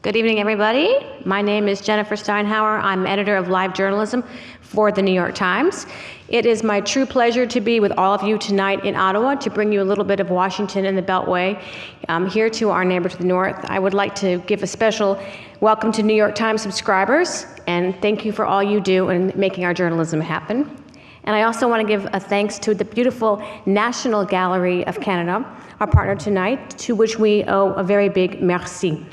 Good evening, everybody. My name is Jennifer Steinhauer. I'm editor of live journalism for the New York Times. It is my true pleasure to be with all of you tonight in Ottawa to bring you a little bit of Washington and the Beltway here to our neighbor to the north. I would like to give a special welcome to New York Times subscribers and thank you for all you do in making our journalism happen. And I also want to give a thanks to the beautiful National Gallery of Canada, our partner tonight, to which we owe a very big merci.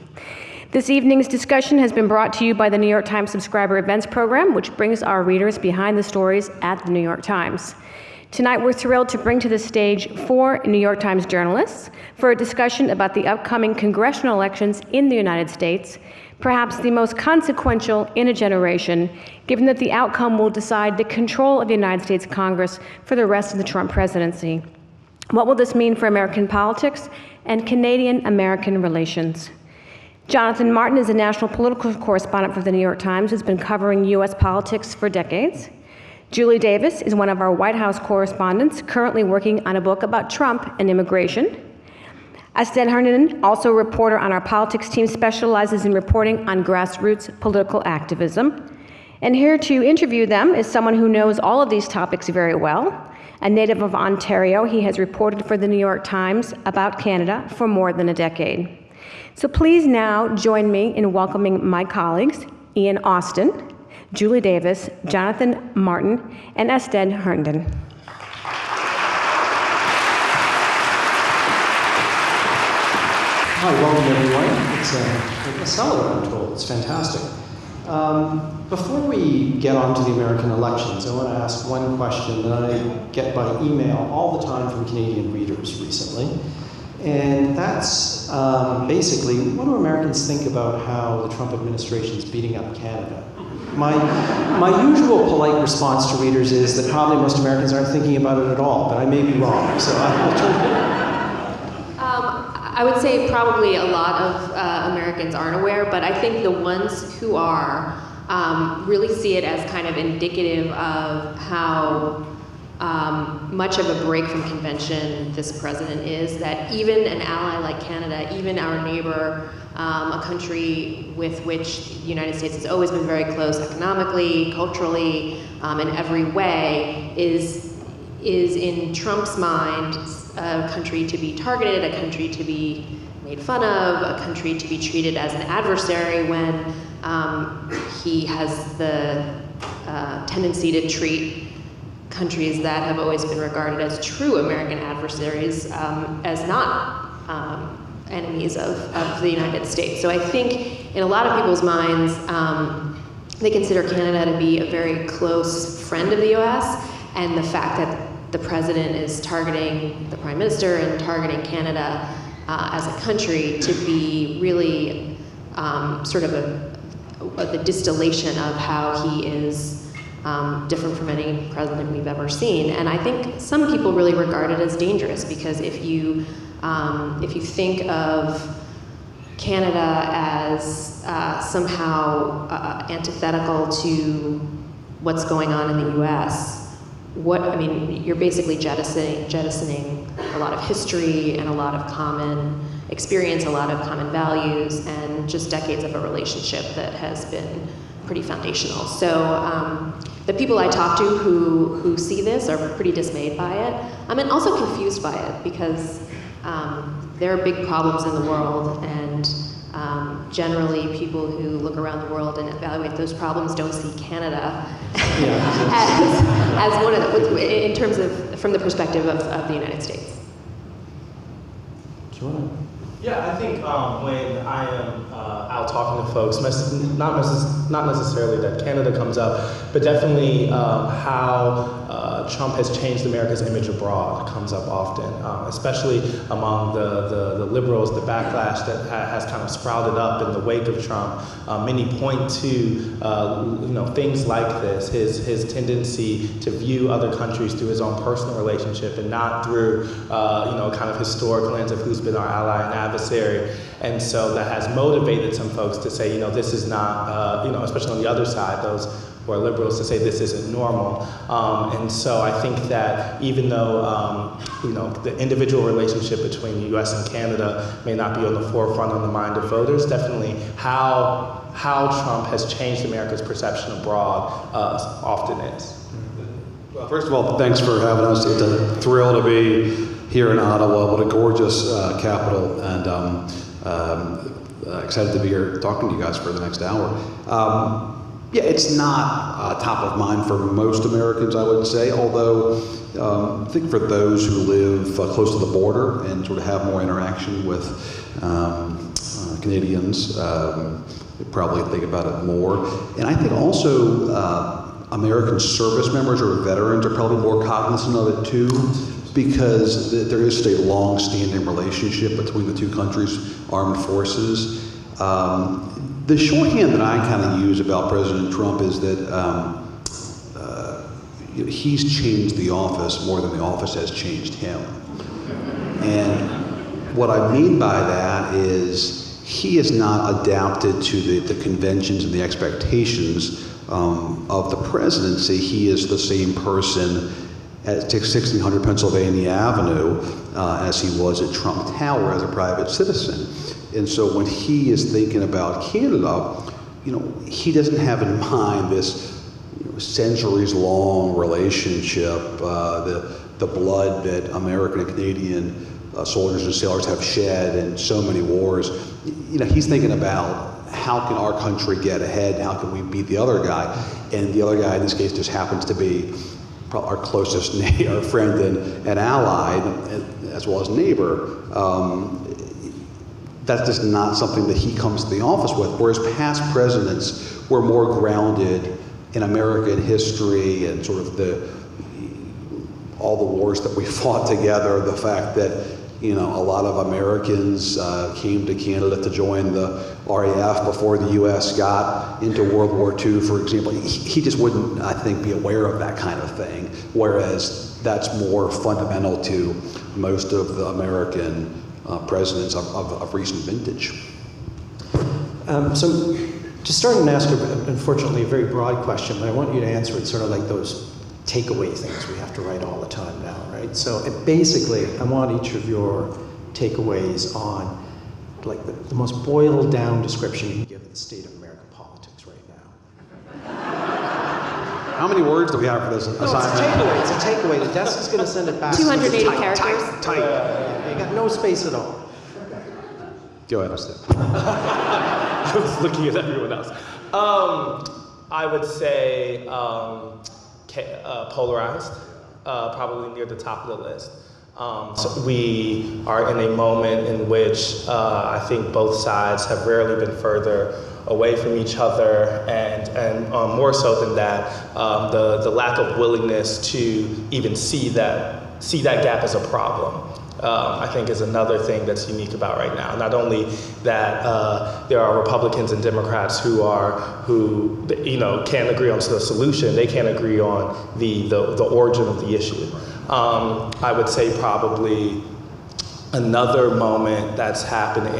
This evening's discussion has been brought to you by the New York Times Subscriber Events Program, which brings our readers behind the stories at the New York Times. Tonight, we're thrilled to bring to the stage 4 New York Times journalists for a discussion about the upcoming congressional elections in the United States, perhaps the most consequential in a generation, given that the outcome will decide the control of the United States Congress for the rest of the Trump presidency. What will this mean for American politics and Canadian-American relations? Jonathan Martin is a national political correspondent for the New York Times who's been covering U.S. politics for decades. Julie Davis is one of our White House correspondents currently working on a book about Trump and immigration. Astead, Herndon, also a reporter on our politics team, specializes in reporting on grassroots political activism. And here to interview them is someone who knows all of these topics very well. A native of Ontario, he has reported for the New York Times about Canada for more than a decade. So please now join me in welcoming my colleagues, Ian Austen, Julie Davis, Jonathan Martin, and Astead Herndon. Hi, welcome everyone. It's a cellar, I'm told. It's fantastic. Before we get on to the American elections, I want to ask one question that I get by email all the time from Canadian readers recently. And that's basically, what do Americans think about how the Trump administration is beating up Canada? My usual polite response to readers is that probably most Americans aren't thinking about it at all, but I may be wrong, so I'll turn I would say probably a lot of Americans aren't aware, but I think the ones who are really see it as kind of indicative of how much of a break from convention this president is, that even an ally like Canada, even our neighbor, a country with which the United States has always been very close economically, culturally, in every way, is in Trump's mind a country to be targeted, a country to be made fun of, a country to be treated as an adversary when he has the tendency to treat countries that have always been regarded as true American adversaries as not enemies of the United States. So I think in a lot of people's minds, they consider Canada to be a very close friend of the US, and the fact that the president is targeting the prime minister and targeting Canada as a country to be really sort of the distillation of how he is different from any president we've ever seen. And I think some people really regard it as dangerous, because if you think of Canada as somehow antithetical to what's going on in the U.S., you're basically jettisoning a lot of history and a lot of common experience, a lot of common values, and just decades of a relationship that has been pretty foundational. So the people I talk to who see this are pretty dismayed by it. And also confused by it, because there are big problems in the world, and generally people who look around the world and evaluate those problems don't see Canada as one of them, in terms of, from the perspective of the United States. Sure. Yeah, I think when I am out talking to folks, not necessarily that Canada comes up, but definitely how Trump has changed America's image abroad comes up often, especially among the liberals, the backlash that has kind of sprouted up in the wake of Trump. Many point to things like this, his tendency to view other countries through his own personal relationship and not through kind of historic lens of who's been our ally and adversary. And so that has motivated some folks to say, this is not, especially on the other side, those or liberals to say this isn't normal. And so I think that even though the individual relationship between the U.S. and Canada may not be on the forefront on the mind of voters, definitely how Trump has changed America's perception abroad often is. Well, first of all, thanks for having us. It's a thrill to be here in Ottawa. What a gorgeous capital, and excited to be here talking to you guys for the next hour. Yeah, it's not top of mind for most Americans, I would say, although I think for those who live close to the border and sort of have more interaction with Canadians, they probably think about it more. And I think also American service members or veterans are probably more cognizant of it too, because there is just a long-standing relationship between the two countries' armed forces. The shorthand that I kind of use about President Trump is that he's changed the office more than the office has changed him. And what I mean by that is he has not adapted to the conventions and the expectations of the presidency. He is the same person at 1600 Pennsylvania Avenue as he was at Trump Tower as a private citizen. And so when he is thinking about Canada, he doesn't have in mind this centuries-long relationship, the blood that American and Canadian soldiers and sailors have shed in so many wars. He's thinking about how can our country get ahead, how can we beat the other guy, and the other guy in this case just happens to be our closest our friend and ally, as well as neighbor. That's just not something that he comes to the office with, whereas past presidents were more grounded in American history and sort of all the wars that we fought together, the fact that a lot of Americans came to Canada to join the RAF before the U.S. got into World War II, for example. He just wouldn't, I think, be aware of that kind of thing, whereas that's more fundamental to most of the American presidents of recent vintage. So to start and ask, unfortunately, a very broad question, but I want you to answer it sort of like those takeaway things we have to write all the time now, right? So basically, I want each of your takeaways on like the most boiled down description you can give of the state of American politics right now. How many words do we have for this assignment? It's a takeaway. The desk is going to send it back. 280 characters. Tight. You got no space at all. Go ahead, Astead. I was looking at everyone else. I would say polarized, probably near the top of the list. So we are in a moment in which I think both sides have rarely been further away from each other, and more so than that, the lack of willingness to even see that gap as a problem. I think is another thing that's unique about right now. Not only that there are Republicans and Democrats who can't agree on the solution, they can't agree on the origin of the issue. I would say probably another moment that's happening,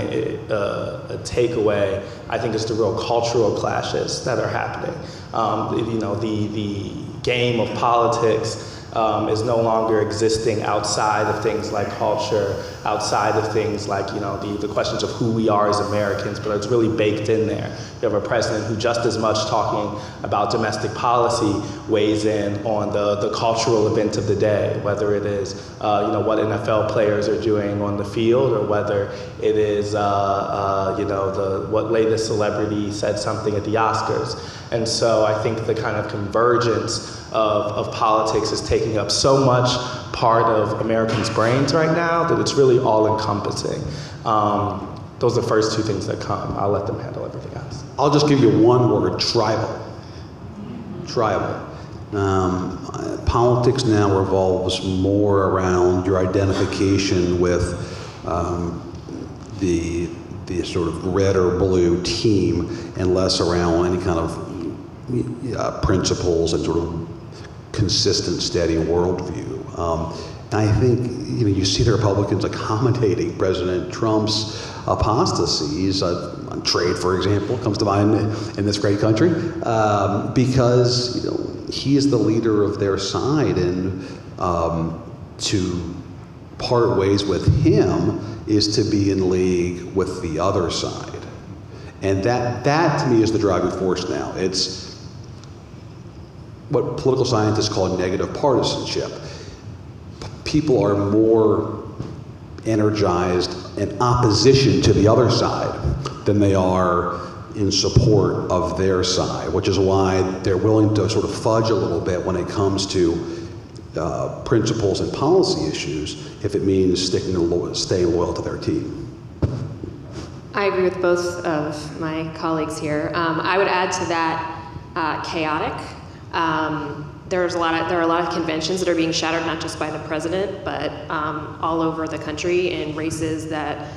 a takeaway, I think is the real cultural clashes that are happening. The game of politics is no longer existing outside of things like culture, outside of things like the questions of who we are as Americans, but it's really baked in there. You have a president who just as much talking about domestic policy weighs in on the cultural event of the day, whether it is what NFL players are doing on the field, or whether it is what latest celebrity said something at the Oscars. And so I think the kind of convergence of politics is taking up so much part of Americans' brains right now that it's really all-encompassing. Those are the first two things that come. I'll let them handle everything else. I'll just give you one word: tribal. Tribal. Politics now revolves more around your identification with the sort of red or blue team, and less around any kind of principles and sort of consistent, steady worldview. And I think you see the Republicans accommodating President Trump's apostasies. trade, for example, comes to mind in this great country, because he is the leader of their side, and to part ways with him is to be in league with the other side. And that to me is the driving force now. It's what political scientists call negative partisanship. People are more energized in opposition to the other side than they are in support of their side, which is why they're willing to sort of fudge a little bit when it comes to principles and policy issues if it means staying loyal to their team. I agree with both of my colleagues here. I would add to that chaotic. There are a lot of conventions that are being shattered, not just by the president, but all over the country in races that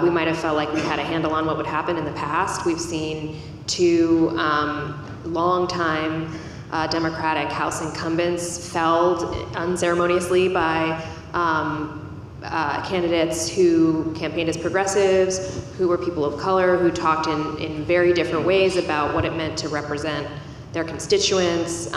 we might have felt like we had a handle on what would happen in the past. We've seen two long-time Democratic House incumbents felled unceremoniously by candidates who campaigned as progressives, who were people of color, who talked in very different ways about what it meant to represent their constituents,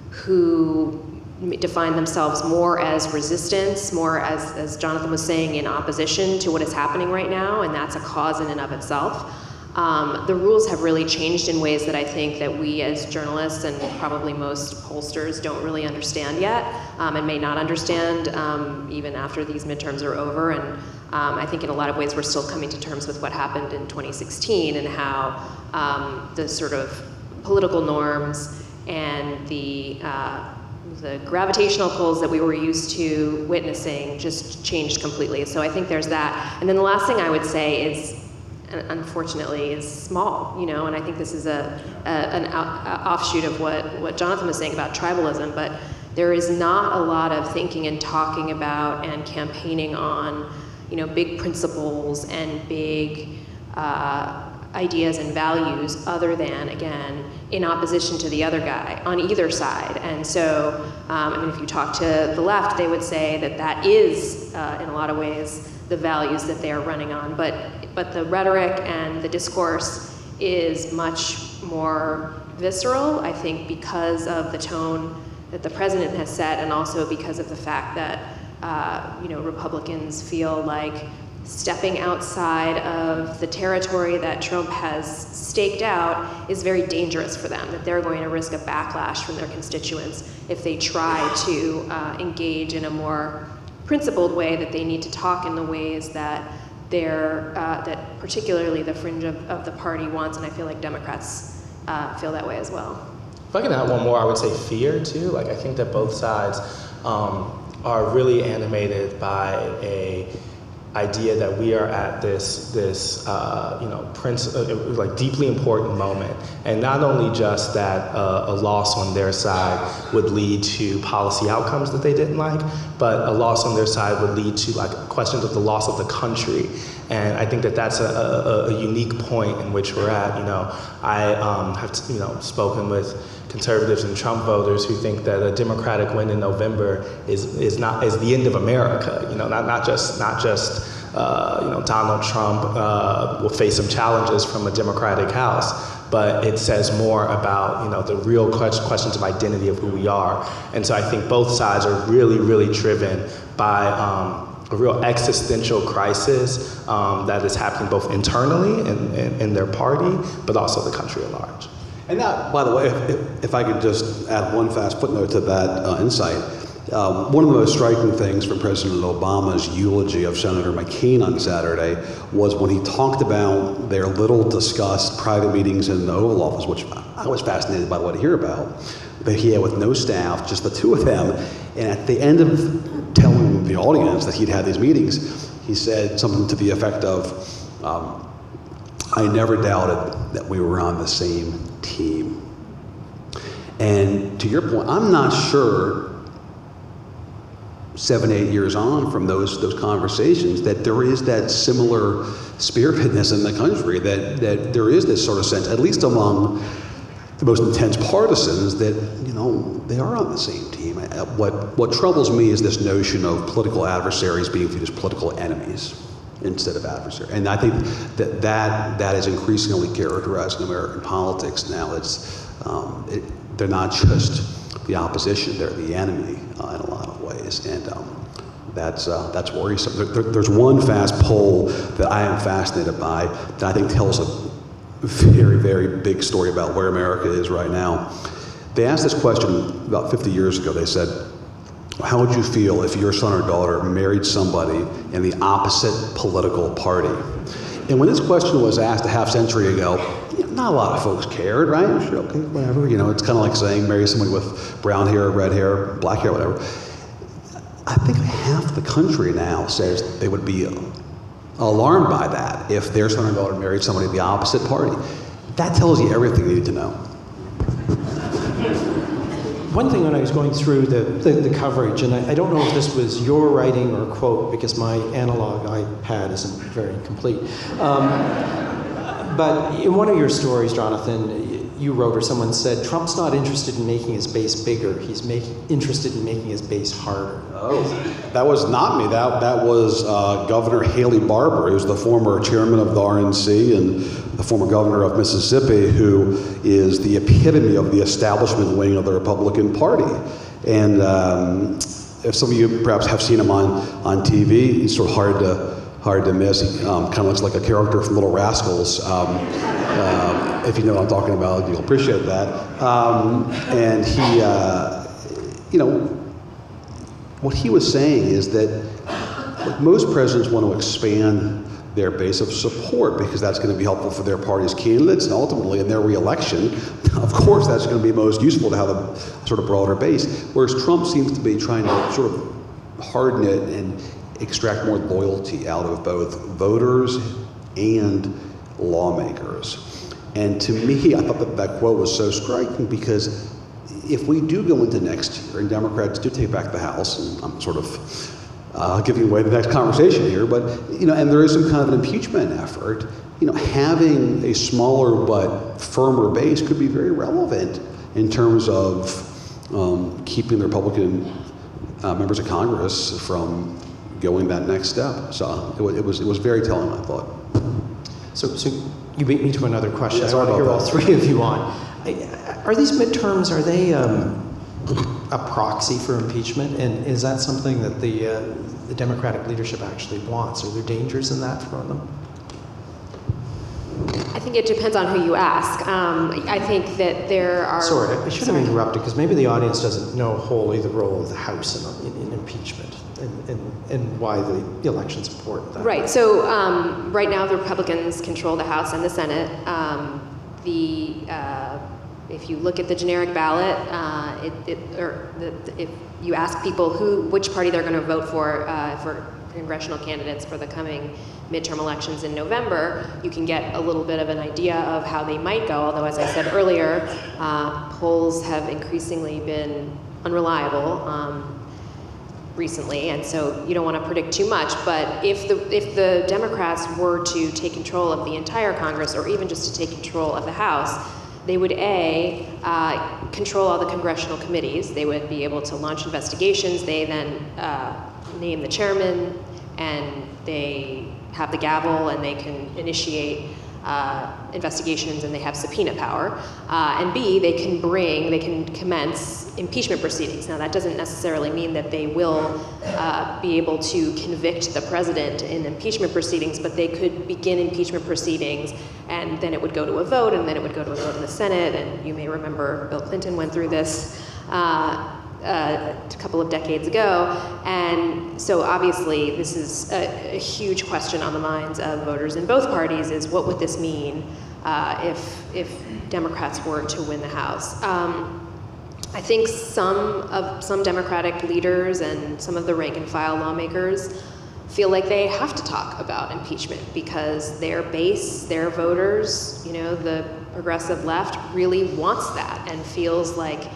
who define themselves more as resistance, more as Jonathan was saying, in opposition to what is happening right now, and that's a cause in and of itself. The rules have really changed in ways that I think that we as journalists and probably most pollsters don't really understand yet, and may not understand even after these midterms are over. And I think in a lot of ways we're still coming to terms with what happened in 2016 and how the sort of political norms and the gravitational pulls that we were used to witnessing just changed completely. So I think there's that. And then the last thing I would say is, unfortunately, is small, and I think this is an offshoot of what Jonathan was saying about tribalism, but there is not a lot of thinking and talking about and campaigning on, big principles and big ideas and values other than, again, in opposition to the other guy on either side. And so, if you talk to the left, they would say that is, in a lot of ways, the values that they are running on. But the rhetoric and the discourse is much more visceral, I think, because of the tone that the president has set, and also because of the fact that Republicans feel like stepping outside of the territory that Trump has staked out is very dangerous for them, that they're going to risk a backlash from their constituents if they try to engage in a more principled way, that they need to talk in the ways that that particularly the fringe of the party wants, and I feel like Democrats feel that way as well. If I can add one more, I would say fear too. Like, I think that both sides are really animated by a idea that we are at this like deeply important moment, and not only just that a loss on their side would lead to policy outcomes that they didn't like, but a loss on their side would lead to like questions of the loss of the country. And I think that that's a unique point in which we're at. I have spoken with conservatives and Trump voters who think that a Democratic win in November is the end of America. Not just Donald Trump will face some challenges from a Democratic House, but it says more about the real questions of identity of who we are. And so I think both sides are really, really driven by a real existential crisis that is happening both internally in their party, but also the country at large. And that, by the way, if I could just add one fast footnote to that insight, one of the most striking things from President Obama's eulogy of Senator McCain on Saturday was when he talked about their little discussed private meetings in the Oval Office, which I was fascinated by what to hear about, that he had with no staff, just the two of them. And at the end of telling the audience that he'd had these meetings, he said something to the effect of, I never doubted that we were on the same team. And to your point, I'm not sure 7, 8 years on from those conversations that there is that similar spiritedness in the country, that there is this sort of sense, at least among the most intense partisans, that they are on the same team. What troubles me is this notion of political adversaries being viewed as political enemies. instead of adversary. And I think that is increasingly characterizing American politics now. They're not just the opposition, they're the enemy in a lot of ways. And that's worrisome. There's one fast poll that I am fascinated by that I think tells a very, very big story about where America is right now. They asked this question about 50 years ago. They said, how would you feel if your son or daughter married somebody in the opposite political party? And when this question was asked a half century ago, not a lot of folks cared, right? Sure, okay, whatever. It's kind of like saying marry somebody with brown hair, red hair, black hair, whatever. I think half the country now says they would be alarmed by that if their son or daughter married somebody of the opposite party. That tells you everything you need to know. One thing when I was going through the coverage, and I don't know if this was your writing or quote, because my analog iPad isn't very complete, but in one of your stories, Jonathan, you wrote or someone said, Trump's not interested in making his base bigger, he's interested in making his base harder. Oh, that was not me. That was Governor Haley Barbour, who's the former chairman of the RNC and the former governor of Mississippi, who is the epitome of the establishment wing of the Republican Party. And if some of you perhaps have seen him on TV, he's sort of hard to miss. He kind of looks like a character from Little Rascals. If you know what I'm talking about, you'll appreciate that. And he, what he was saying is that most presidents want to expand their base of support because that's going to be helpful for their party's candidates and ultimately in their reelection. Of course, that's going to be most useful to have a sort of broader base. Whereas Trump seems to be trying to sort of harden it and extract more loyalty out of both voters and lawmakers. And to me, I thought that quote was so striking because if we do go into next year and Democrats do take back the House, and I'm sort of giving away the next conversation here, but and there is some kind of an impeachment effort, having a smaller but firmer base could be very relevant in terms of keeping the Republican members of Congress from going that next step. So it was very telling, I thought. So you beat me to another question. Yes, I want to hear all that. three of you on. Are these midterms, are they a proxy for impeachment? And is that something that the Democratic leadership actually wants? Are there dangers in that for them? I think it depends on who you ask. I think that there are... Sorry, I should have interrupted, because maybe the audience doesn't know wholly the role of the House in impeachment and why the election's important. Right, so right now the Republicans control the House and the Senate. If you look at the generic ballot, if you ask people which party they're going to vote for congressional candidates for the coming midterm elections in November, you can get a little bit of an idea of how they might go, although as I said earlier, polls have increasingly been unreliable recently, and so you don't want to predict too much, but if the Democrats were to take control of the entire Congress, or even just to take control of the House, they would control all the congressional committees. They would be able to launch investigations. They then name the chairman, and they have the gavel, and they can initiate investigations, and they have subpoena power. And B, they can commence impeachment proceedings. Now, that doesn't necessarily mean that they will be able to convict the president in impeachment proceedings, but they could begin impeachment proceedings, and then it would go to a vote, and then it would go to a vote in the Senate. And you may remember Bill Clinton went through this a couple of decades ago. And so obviously this is a huge question on the minds of voters in both parties, is what would this mean if Democrats were to win the House? I think some Democratic leaders and some of the rank and file lawmakers feel like they have to talk about impeachment because their base, their voters, the progressive left really wants that and feels like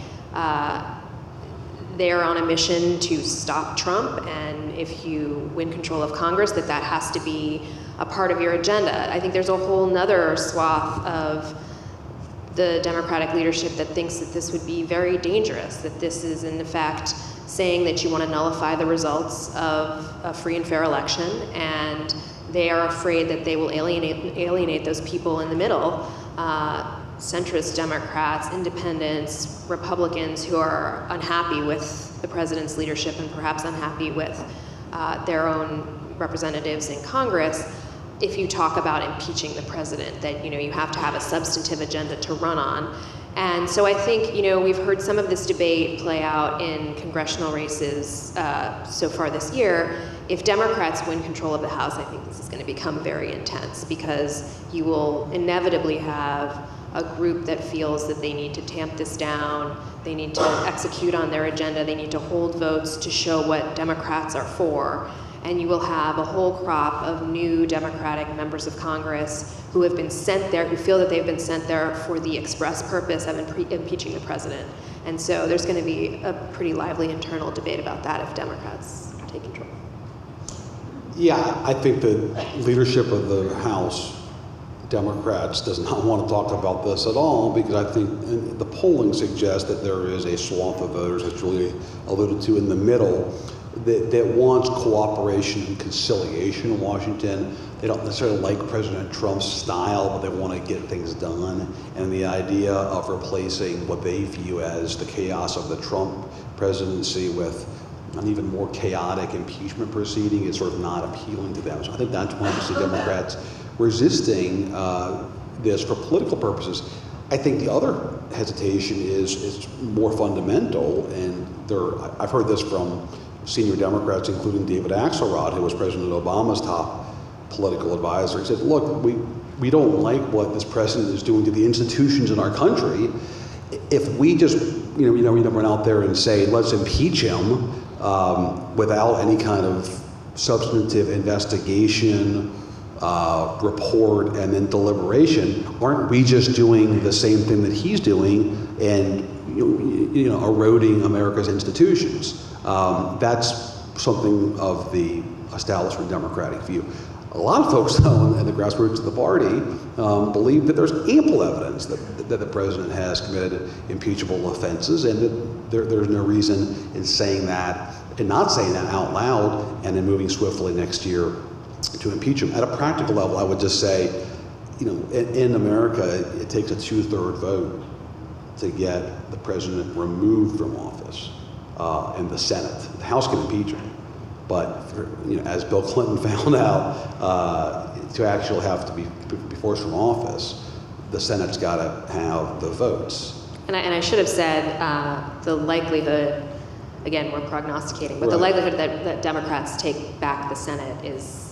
they're on a mission to stop Trump, and if you win control of Congress, that has to be a part of your agenda. I think there's a whole nother swath of the Democratic leadership that thinks that this would be very dangerous, that this is in fact saying that you want to nullify the results of a free and fair election, and they are afraid that they will alienate those people in the middle, centrist Democrats, independents, Republicans who are unhappy with the president's leadership and perhaps unhappy with their own representatives in Congress. If you talk about impeaching the president, that you have to have a substantive agenda to run on. And so I think we've heard some of this debate play out in congressional races so far this year. If Democrats win control of the House, I think this is going to become very intense, because you will inevitably have a group that feels that they need to tamp this down, they need to execute on their agenda, they need to hold votes to show what Democrats are for, and you will have a whole crop of new Democratic members of Congress who have been sent there, who feel that they've been sent there for the express purpose of impeaching the president. And so there's going to be a pretty lively internal debate about that if Democrats take control. Yeah, I think the leadership of the House, Democrats, does not want to talk about this at all, because I think the polling suggests that there is a swath of voters, as Julie alluded to, in the middle that wants cooperation and conciliation in Washington. They don't necessarily like President Trump's style, but they want to get things done. And the idea of replacing what they view as the chaos of the Trump presidency with an even more chaotic impeachment proceeding is sort of not appealing to them. So I think that's why we see Democrats resisting this for political purposes. I think the other hesitation is more fundamental, and I've heard this from senior Democrats, including David Axelrod, who was President Obama's top political advisor. He said, look, we don't like what this president is doing to the institutions in our country. If we just, run out there and say, let's impeach him without any kind of substantive investigation, report, and then deliberation, aren't we just doing the same thing that he's doing and eroding America's institutions? That's something of the establishment Democratic view. A lot of folks, though, in the grassroots of the party believe that there's ample evidence that the president has committed impeachable offenses, and that there's no reason in saying that and not saying that out loud and then moving swiftly next year to impeach him. At a practical level, I would just say, in America, it takes a 2/3 vote to get the president removed from office in the Senate. The House can impeach him, but as Bill Clinton found out, to actually have to be forced from office, the Senate's got to have the votes. And I should have said the likelihood, again, we're prognosticating, but the likelihood that Democrats take back the Senate is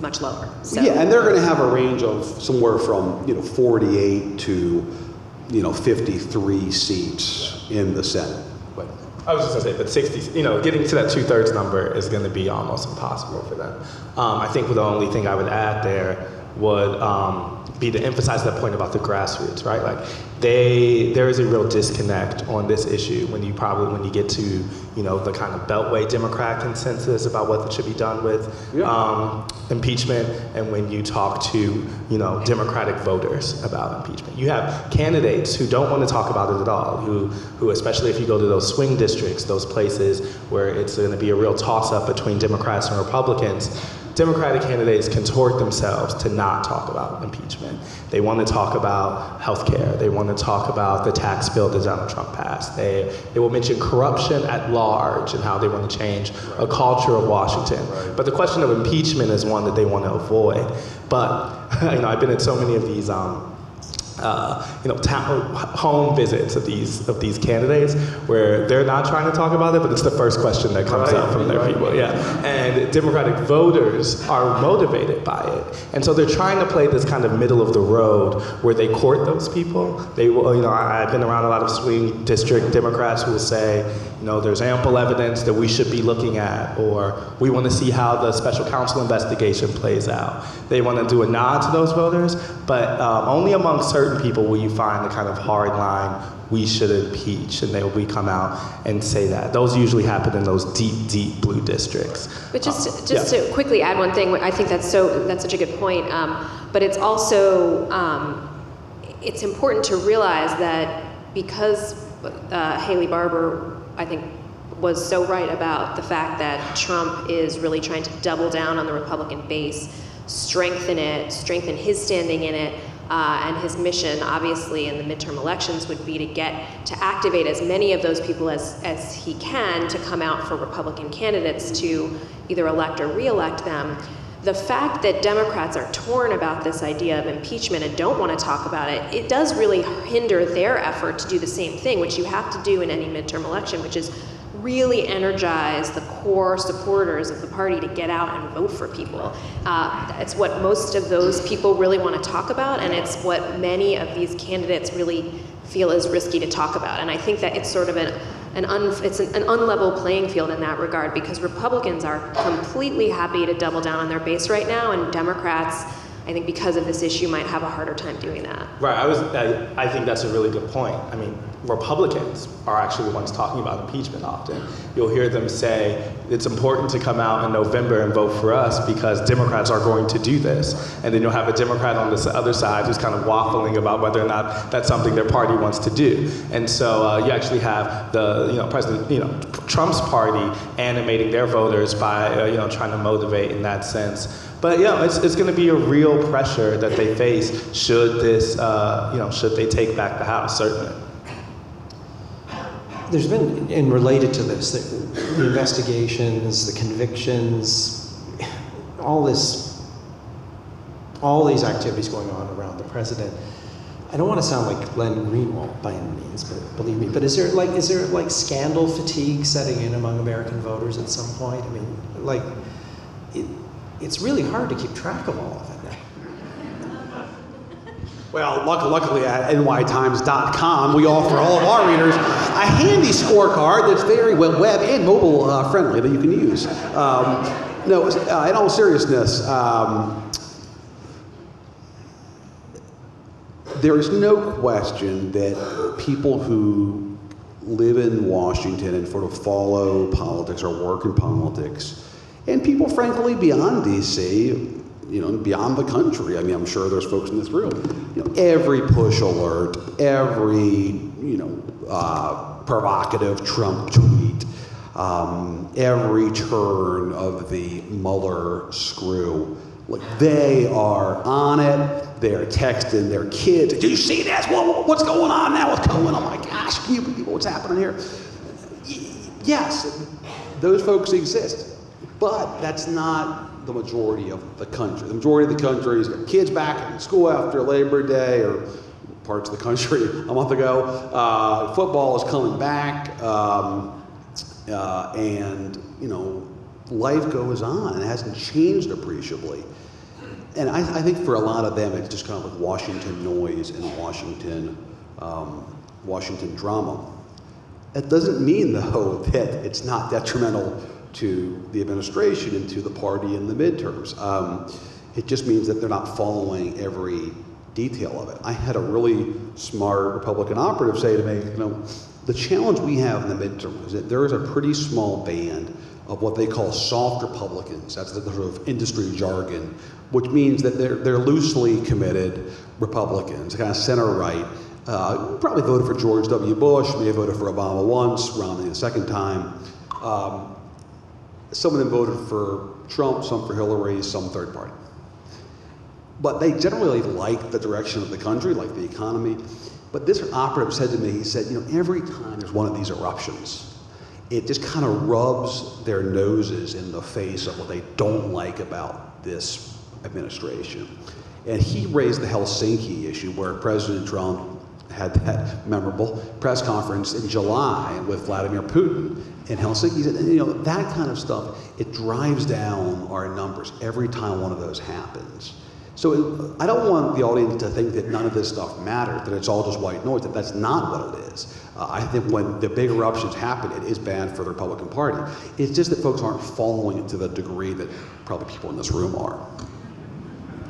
much lower. So. Yeah, and they're going to have a range of somewhere from 48 to 53 seats in the Senate. But I was just going to say, but 60, getting to that 2/3 number is going to be almost impossible for them. I think the only thing I would add there would be to emphasize that point about the grassroots, right? Like there is a real disconnect on this issue when you get to the kind of Beltway Democrat consensus about what should be done with impeachment, and when you talk to Democratic voters about impeachment. You have candidates who don't want to talk about it at all, who especially if you go to those swing districts, those places where it's going to be a real toss-up between Democrats and Republicans, Democratic candidates contort themselves to not talk about impeachment. They want to talk about health care. They want to talk about the tax bill that Donald Trump passed. They will mention corruption at large and how they want to change a culture of Washington. Right. But the question of impeachment is one that they want to avoid. But I've been at so many of these home visits of these candidates where they're not trying to talk about it, but it's the first question that comes up from their people. Yeah, and Democratic voters are motivated by it, and so they're trying to play this kind of middle of the road where they court those people. They will, I've been around a lot of swing district Democrats who will say, there's ample evidence that we should be looking at, or we want to see how the special counsel investigation plays out. They want to do a nod to those voters, but only among certain people will you find the kind of hard line, we should impeach, and we come out and say that. Those usually happen in those deep blue districts. But just to quickly add one thing, I think that's such a good point, but it's also, it's important to realize that because Haley Barbour, I think, was so right about the fact that Trump is really trying to double down on the Republican base, strengthen his standing in it, and his mission, obviously, in the midterm elections would be to activate as many of those people as he can to come out for Republican candidates to either elect or re-elect them. The fact that Democrats are torn about this idea of impeachment and don't want to talk about it, it does really hinder their effort to do the same thing, which you have to do in any midterm election, which is really energize the core supporters of the party to get out and vote for people. It's what most of those people really want to talk about, and it's what many of these candidates really feel is risky to talk about. And I think that it's sort of an unlevel playing field in that regard, because Republicans are completely happy to double down on their base right now, and Democrats, I think because of this issue, might have a harder time doing that. Right, I think that's a really good point. I mean, Republicans are actually the ones talking about impeachment often. You'll hear them say, it's important to come out in November and vote for us because Democrats are going to do this. And then you'll have a Democrat on the other side who's kind of waffling about whether or not that's something their party wants to do. And so you actually have President Trump's party animating their voters by trying to motivate in that sense. But it's going to be a real pressure that they face should this should they take back the House, certainly. There's been, and related to this, the investigations, the convictions, all these activities going on around the president. I don't want to sound like Glenn Greenwald by any means, but believe me. But is there scandal fatigue setting in among American voters at some point? I mean, it's really hard to keep track of all of it. Well, luckily at nytimes.com, we offer all of our readers a handy scorecard that's very web and mobile friendly that you can use. In all seriousness, there is no question that people who live in Washington and sort of follow politics or work in politics, and people, frankly, beyond D.C., beyond the country. I mean, I'm sure there's folks in this room. Every push alert, every, provocative Trump tweet, every turn of the Mueller screw, they are on it. They're texting their kids. Do you see this? What's going on now? What's going on? Oh my gosh, can you believe what's happening here? Yes, those folks exist, but that's not the majority of the country. The majority of the country has got kids back in school after Labor Day, or parts of the country a month ago. Football is coming back, and life goes on, and it hasn't changed appreciably. And I think for a lot of them, it's just kind of like Washington noise and Washington drama. That doesn't mean, though, that it's not detrimental to the administration and to the party in the midterms. It just means that they're not following every detail of it. I had a really smart Republican operative say to me, the challenge we have in the midterms is that there is a pretty small band of what they call soft Republicans. That's the sort of industry jargon, which means that they're loosely committed Republicans, kind of center-right. Probably voted for George W. Bush, may have voted for Obama once, Romney the second time. Some of them voted for Trump, some for Hillary, some third party. But they generally like the direction of the country, like the economy. But this operative said to me, he said, every time there's one of these eruptions, it just kind of rubs their noses in the face of what they don't like about this administration. And he raised the Helsinki issue, where President Trump had that memorable press conference in July with Vladimir Putin in Helsinki. He said, that kind of stuff, it drives down our numbers every time one of those happens. So I don't want the audience to think that none of this stuff matters, that it's all just white noise, that that's not what it is. I think when the big eruptions happen, it is bad for the Republican Party. It's just that folks aren't following it to the degree that probably people in this room are.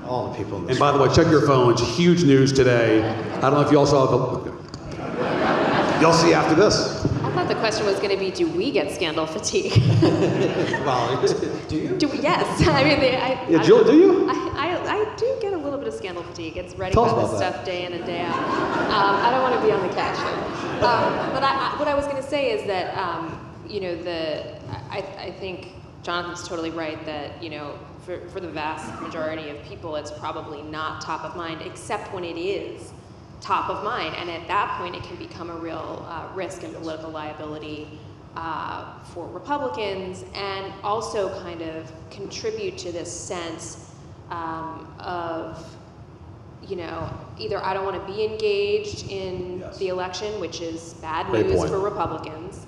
All the people in this And by the way, check your phones. Huge news today. I don't know if you all saw the... You'll see after this. I thought the question was going to be, do we get scandal fatigue? Well, do you? Yes. I mean, Jill, do you? I do get a little bit of scandal fatigue. It's writing Tell us about this about stuff day in and day out. I don't want to be on the couch here. But what I was going to say is that, you know, I think Jonathan's totally right that, you know, for the vast majority of people, it's probably not top of mind, except when it is top of mind. And at that point, it can become a real risk and political liability for Republicans, and also kind of contribute to this sense of, you know, either I don't want to be engaged in the election, which is bad news for Republicans,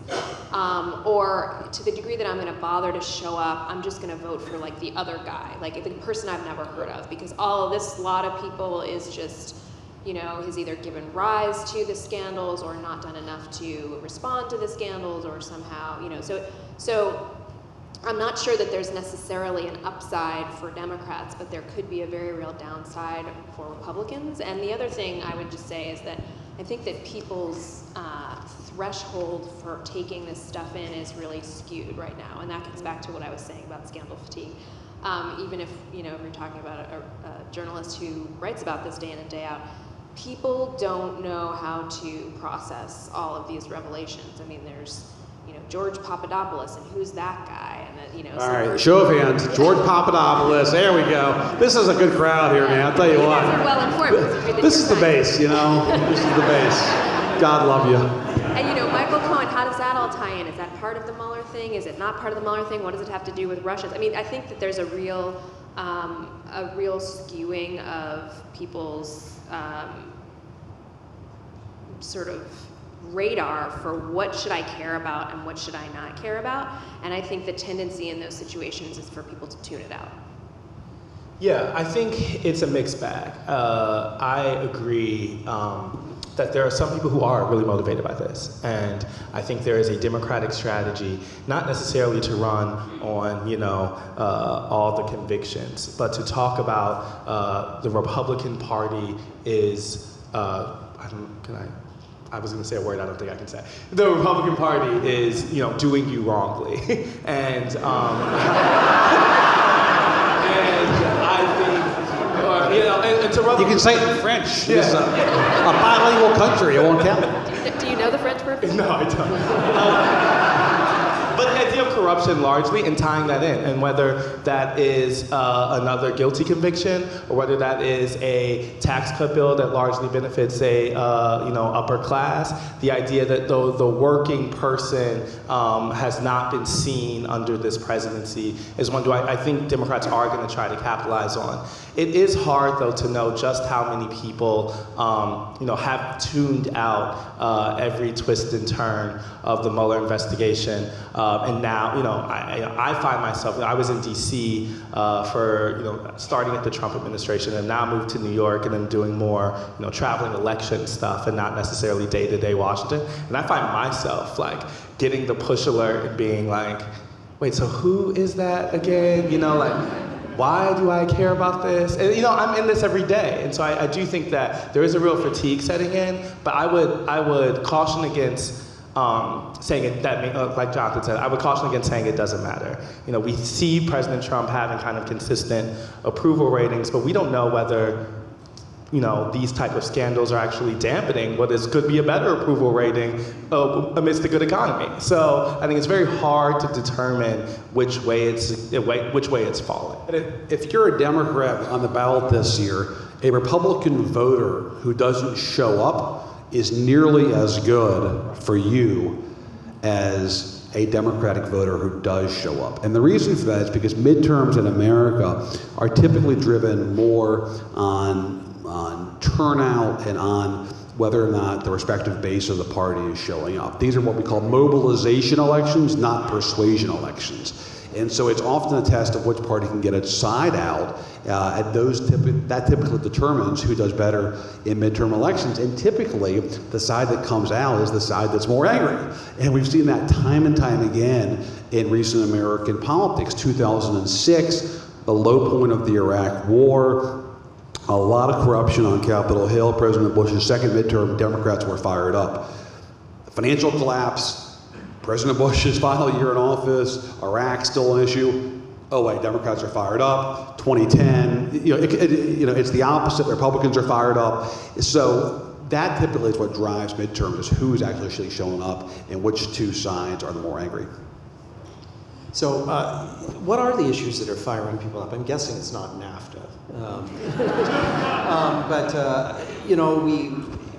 or to the degree that I'm going to bother to show up, I'm just going to vote for like the other guy, like the person I've never heard of, because all of this lot of people is just, you know, has either given rise to the scandals or not done enough to respond to the scandals, or somehow, you know, so I'm not sure that there's necessarily an upside for Democrats, but there could be a very real downside for Republicans. And the other thing I would just say is that I think that people's threshold for taking this stuff in is really skewed right now, and that gets back to what I was saying about scandal fatigue. Even if, you know, we're talking about a journalist who writes about this day in and day out, people don't know how to process all of these revelations. I mean, there's, you know, George Papadopoulos, and who's that guy? And then, you know. All right, show of hands. George Papadopoulos. There we go. This is a good crowd here, man. I'll tell you You what. guys are well informed. This is the base, you know. This is the base. God love you. And, you know, Michael Cohen, how does that all tie in? Is that part of the Mueller thing? Is it not part of the Mueller thing? What does it have to do with Russia? I mean, I think that there's a real skewing of people's sort of radar for what should I care about and what should I not care about. And I think the tendency in those situations is for people to tune it out. Yeah, I think it's a mixed bag. I agree that there are some people who are really motivated by this. And I think there is a Democratic strategy, not necessarily to run on, you know, all the convictions, but to talk about the Republican Party is, I was going to say a word I don't think I can say. The Republican Party is, you know, doing you wrongly. And and I think, you know, and to rub You can say it in French. Yeah. This is a bilingual country. It won't count. Do you know the French word? No, I don't. But the idea of corruption largely, and tying that in, and whether that is another guilty conviction, or whether that is a tax cut bill that largely benefits a you know, upper class, the idea that the working person has not been seen under this presidency is one I think Democrats are going to try to capitalize on. It is hard, though, to know just how many people you know, have tuned out every twist and turn of the Mueller investigation. And now, you know, I find myself, I was in D.C. For, you know, starting at the Trump administration, and now moved to New York, and then doing more, you know, traveling election stuff and not necessarily day-to-day Washington. And I find myself, like, getting the push alert and being like, wait, so who is that again? You know, like, why do I care about this? And, you know, I'm in this every day. And so I do think that there is a real fatigue setting in, but I would caution against saying it, that, like Jonathan said, I would caution against saying it doesn't matter. You know, we see President Trump having kind of consistent approval ratings, but we don't know whether, you know, these type of scandals are actually dampening what could be a better approval rating amidst a good economy. So I think it's very hard to determine which way it's falling. If you're a Democrat on the ballot this year, a Republican voter who doesn't show up is nearly as good for you as a Democratic voter who does show up. And the reason for that is because midterms in America are typically driven more on turnout and on whether or not the respective base of the party is showing up. These are what we call mobilization elections, not persuasion elections. And so it's often a test of which party can get its side out, and that typically determines who does better in midterm elections. And typically, the side that comes out is the side that's more angry. And we've seen that time and time again in recent American politics. 2006, the low point of the Iraq War, a lot of corruption on Capitol Hill. President Bush's second midterm, Democrats were fired up. The financial collapse, President Bush's final year in office, Iraq still an issue. Oh wait, Democrats are fired up. 2010, it's the opposite. Republicans are fired up. So that typically is what drives midterms, is who's actually showing up and which two sides are the more angry. So, what are the issues that are firing people up? I'm guessing it's not NAFTA. But you know,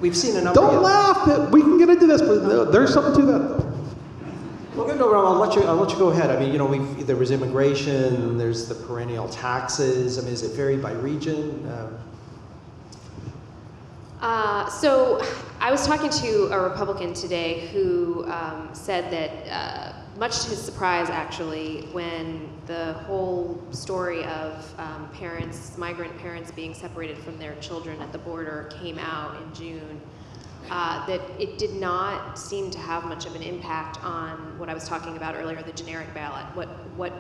we've seen a number. Don't laugh. We can get into this, but there's something to that, though. Well, no, I'll let you go ahead. I mean, you know, there was immigration. There's the perennial taxes. I mean, is it varied by region? So I was talking to a Republican today who said that, much to his surprise actually, when the whole story of migrant parents being separated from their children at the border came out in June, that it did not seem to have much of an impact on what I was talking about earlier, the generic ballot. What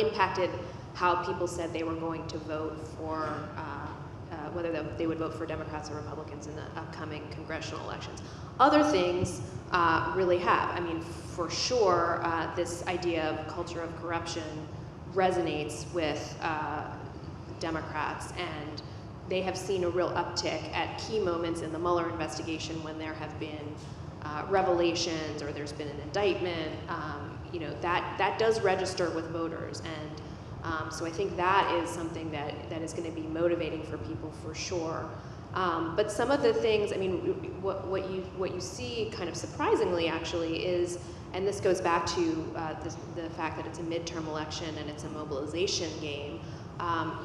impacted how people said they were going to vote for, whether they would vote for Democrats or Republicans in the upcoming congressional elections. Other things really have. I mean, for sure, this idea of culture of corruption resonates with Democrats, and they have seen a real uptick at key moments in the Mueller investigation when there have been revelations or there's been an indictment. You know, that does register with voters, and so I think that is something that is going to be motivating for people for sure. But some of the things, I mean, what you see kind of surprisingly actually is, and this goes back to the fact that it's a midterm election and it's a mobilization game.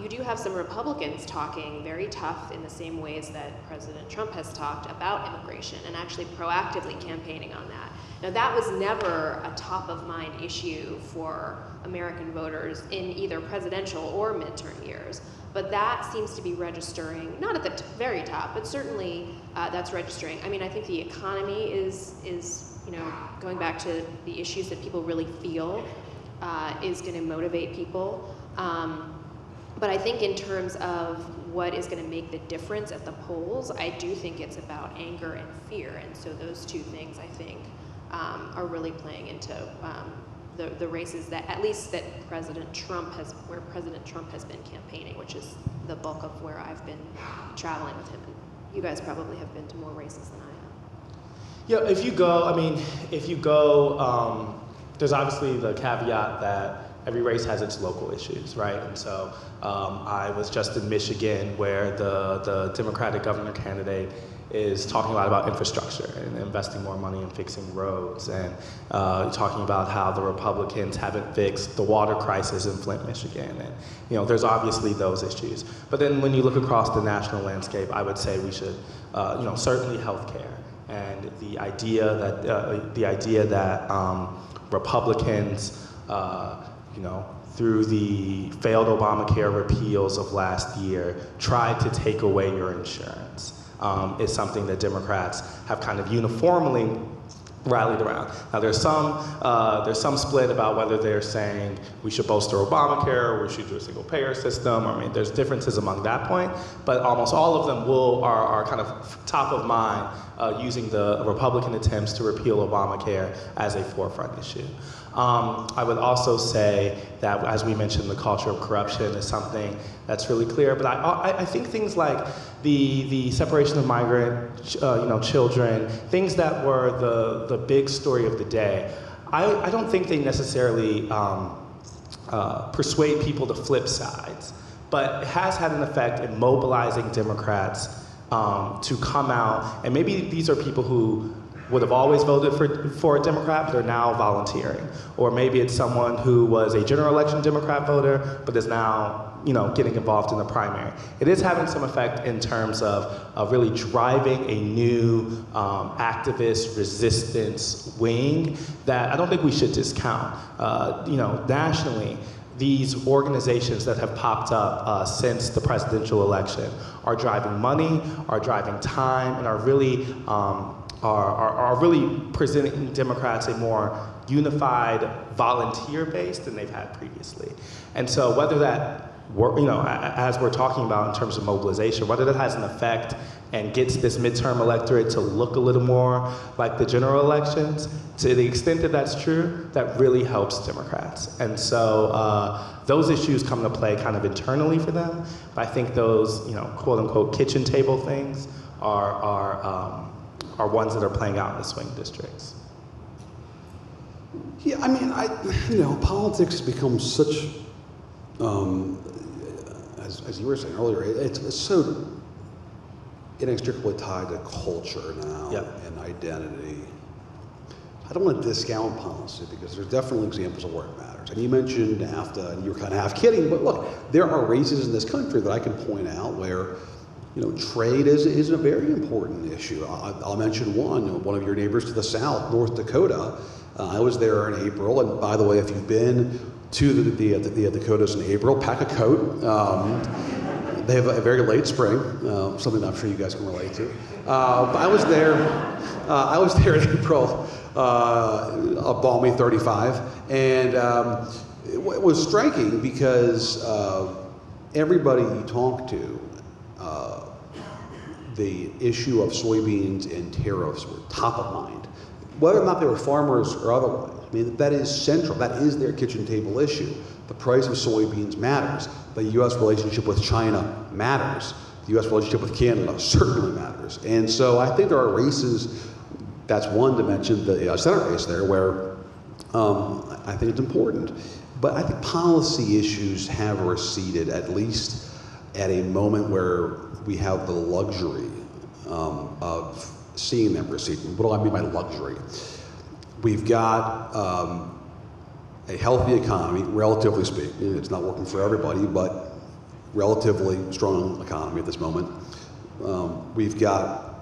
You do have some Republicans talking very tough in the same ways that President Trump has talked about immigration and actually proactively campaigning on that. Now, that was never a top-of-mind issue for American voters in either presidential or midterm years, but that seems to be registering, not at the very top, but certainly that's registering. I mean, I think the economy is you know, going back to the issues that people really feel is going to motivate people. But I think in terms of what is going to make the difference at the polls, I do think it's about anger and fear, and so those two things, I think, are really playing into the races that, at least that President Trump has been campaigning, which is the bulk of where I've been traveling with him. And you guys probably have been to more races than I have. Yeah, if you go, there's obviously the caveat that every race has its local issues, right? And so I was just in Michigan where the Democratic governor candidate is talking a lot about infrastructure and investing more money in fixing roads, and talking about how the Republicans haven't fixed the water crisis in Flint, Michigan. And you know, there's obviously those issues. But then when you look across the national landscape, I would say we should, you know, certainly healthcare, and the idea that Republicans, you know, through the failed Obamacare repeals of last year, tried to take away your insurance. Is something that Democrats have kind of uniformly rallied around. Now there's some split about whether they're saying we should bolster Obamacare or we should do a single payer system. I mean, there's differences among that point, but almost all of them are kind of top of mind using the Republican attempts to repeal Obamacare as a forefront issue. I would also say that, as we mentioned, the culture of corruption is something that's really clear. But I think things like the separation of migrant, you know, children, things that were the big story of the day, I don't think they necessarily persuade people to flip sides. But it has had an effect in mobilizing Democrats to come out, and maybe these are people who would have always voted for a Democrat, but are now volunteering. Or maybe it's someone who was a general election Democrat voter, but is now, you know, getting involved in the primary. It is having some effect in terms of really driving a new activist resistance wing that I don't think we should discount. You know, nationally, these organizations that have popped up since the presidential election are driving money, are driving time, and are really really presenting Democrats a more unified volunteer base than they've had previously. And so whether that, you know, as we're talking about in terms of mobilization, whether that has an effect and gets this midterm electorate to look a little more like the general elections, to the extent that that's true, that really helps Democrats. And so those issues come to play kind of internally for them, but I think those, you know, quote unquote kitchen table things are ones that are playing out in the swing districts. Yeah, I mean, politics has become such, as you were saying earlier, it's so inextricably tied to culture now and identity. I don't want to discount policy because there's definitely examples of where it matters. And you mentioned NAFTA, and you were kind of half kidding, but look, there are races in this country that I can point out where, trade is a very important issue. I'll mention one of your neighbors to the south, North Dakota. I was there in April, and by the way, if you've been to the Dakotas in April, pack a coat. They have a very late spring, something I'm sure you guys can relate to. But I was there in April, a balmy 35, and it was striking because everybody you talk to, the issue of soybeans and tariffs were top of mind, whether or not they were farmers or otherwise. I mean, that is central. That is their kitchen table issue. The price of soybeans matters. The U.S. relationship with China matters. The U.S. relationship with Canada certainly matters. And so I think there are races, that's one dimension, the Senate race there, where I think it's important. But I think policy issues have receded, at least at a moment where we have the luxury of seeing them recede. What do I mean by luxury? We've got a healthy economy, relatively speaking. It's not working for everybody, but relatively strong economy at this moment. We've got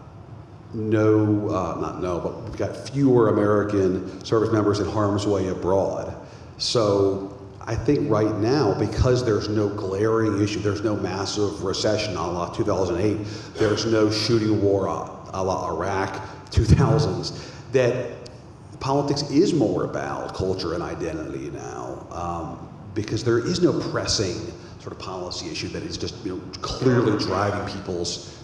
we've got fewer American service members in harm's way abroad. So I think right now, because there's no glaring issue, there's no massive recession a la 2008, there's no shooting war a la Iraq 2000s, that politics is more about culture and identity now, because there is no pressing sort of policy issue that is just clearly driving people's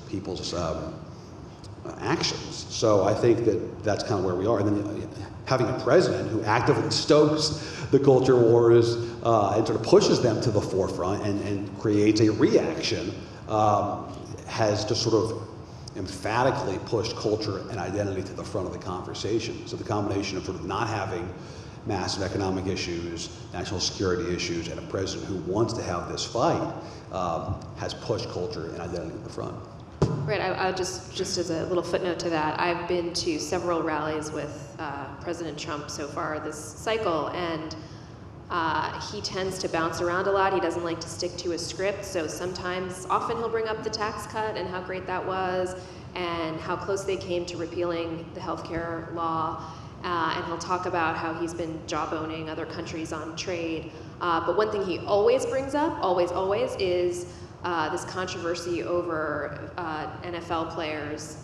actions. So I think that's kind of where we are. And then having a president who actively stokes the culture wars and sort of pushes them to the forefront and creates a reaction has just sort of emphatically pushed culture and identity to the front of the conversation. So the combination of sort of not having massive economic issues, national security issues, and a president who wants to have this fight has pushed culture and identity to the front. Right, I just as a little footnote to that, I've been to several rallies with President Trump so far this cycle, and he tends to bounce around a lot. He doesn't like to stick to a script, so often he'll bring up the tax cut and how great that was and how close they came to repealing the healthcare law, and he'll talk about how he's been jawboning other countries on trade. But one thing he always brings up, always, is this controversy over NFL players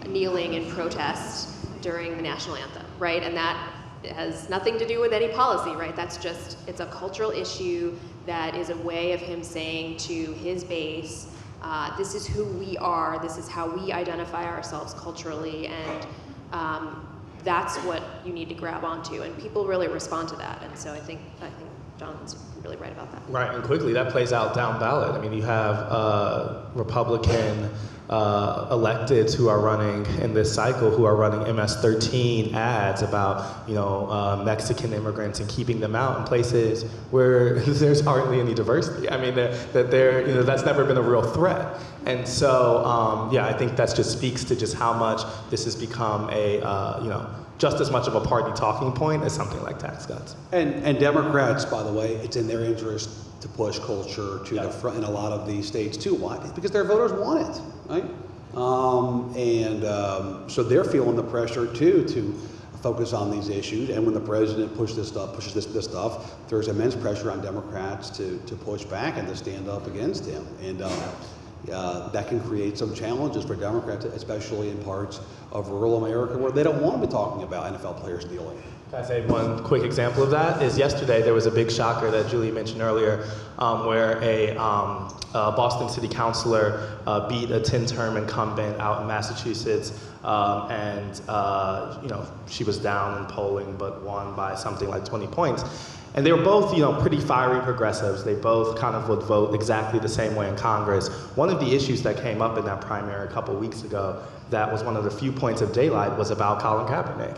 kneeling in protest during the national anthem, right? And that has nothing to do with any policy, right? It's a cultural issue that is a way of him saying to his base, this is who we are, this is how we identify ourselves culturally, and that's what you need to grab onto. And people really respond to that, and so I think Jonathan's really right about that. Right, and quickly that plays out down ballot. I mean, you have Republican electeds who are running in this cycle, who are running MS-13 ads about Mexican immigrants and keeping them out in places where there's hardly any diversity. I mean, that's never been a real threat. And so, I think that just speaks to just how much this has become just as much of a party talking point as something like tax cuts. And Democrats, by the way, it's in their interest to push culture to the front in a lot of these states too. Why? Because their voters want it, right? So they're feeling the pressure too to focus on these issues. And when the president pushes this stuff, there's immense pressure on Democrats to push back and to stand up against him. And that can create some challenges for Democrats, especially in parts of rural America where they don't want to be talking about NFL players kneeling. Can I say one quick example of that? Is yesterday there was a big shocker that Julie mentioned earlier, where a Boston City councilor beat a 10-term incumbent out in Massachusetts, and she was down in polling but won by something like 20 points. And they were both, pretty fiery progressives. They both kind of would vote exactly the same way in Congress. One of the issues that came up in that primary a couple weeks ago that was one of the few points of daylight was about Colin Kaepernick,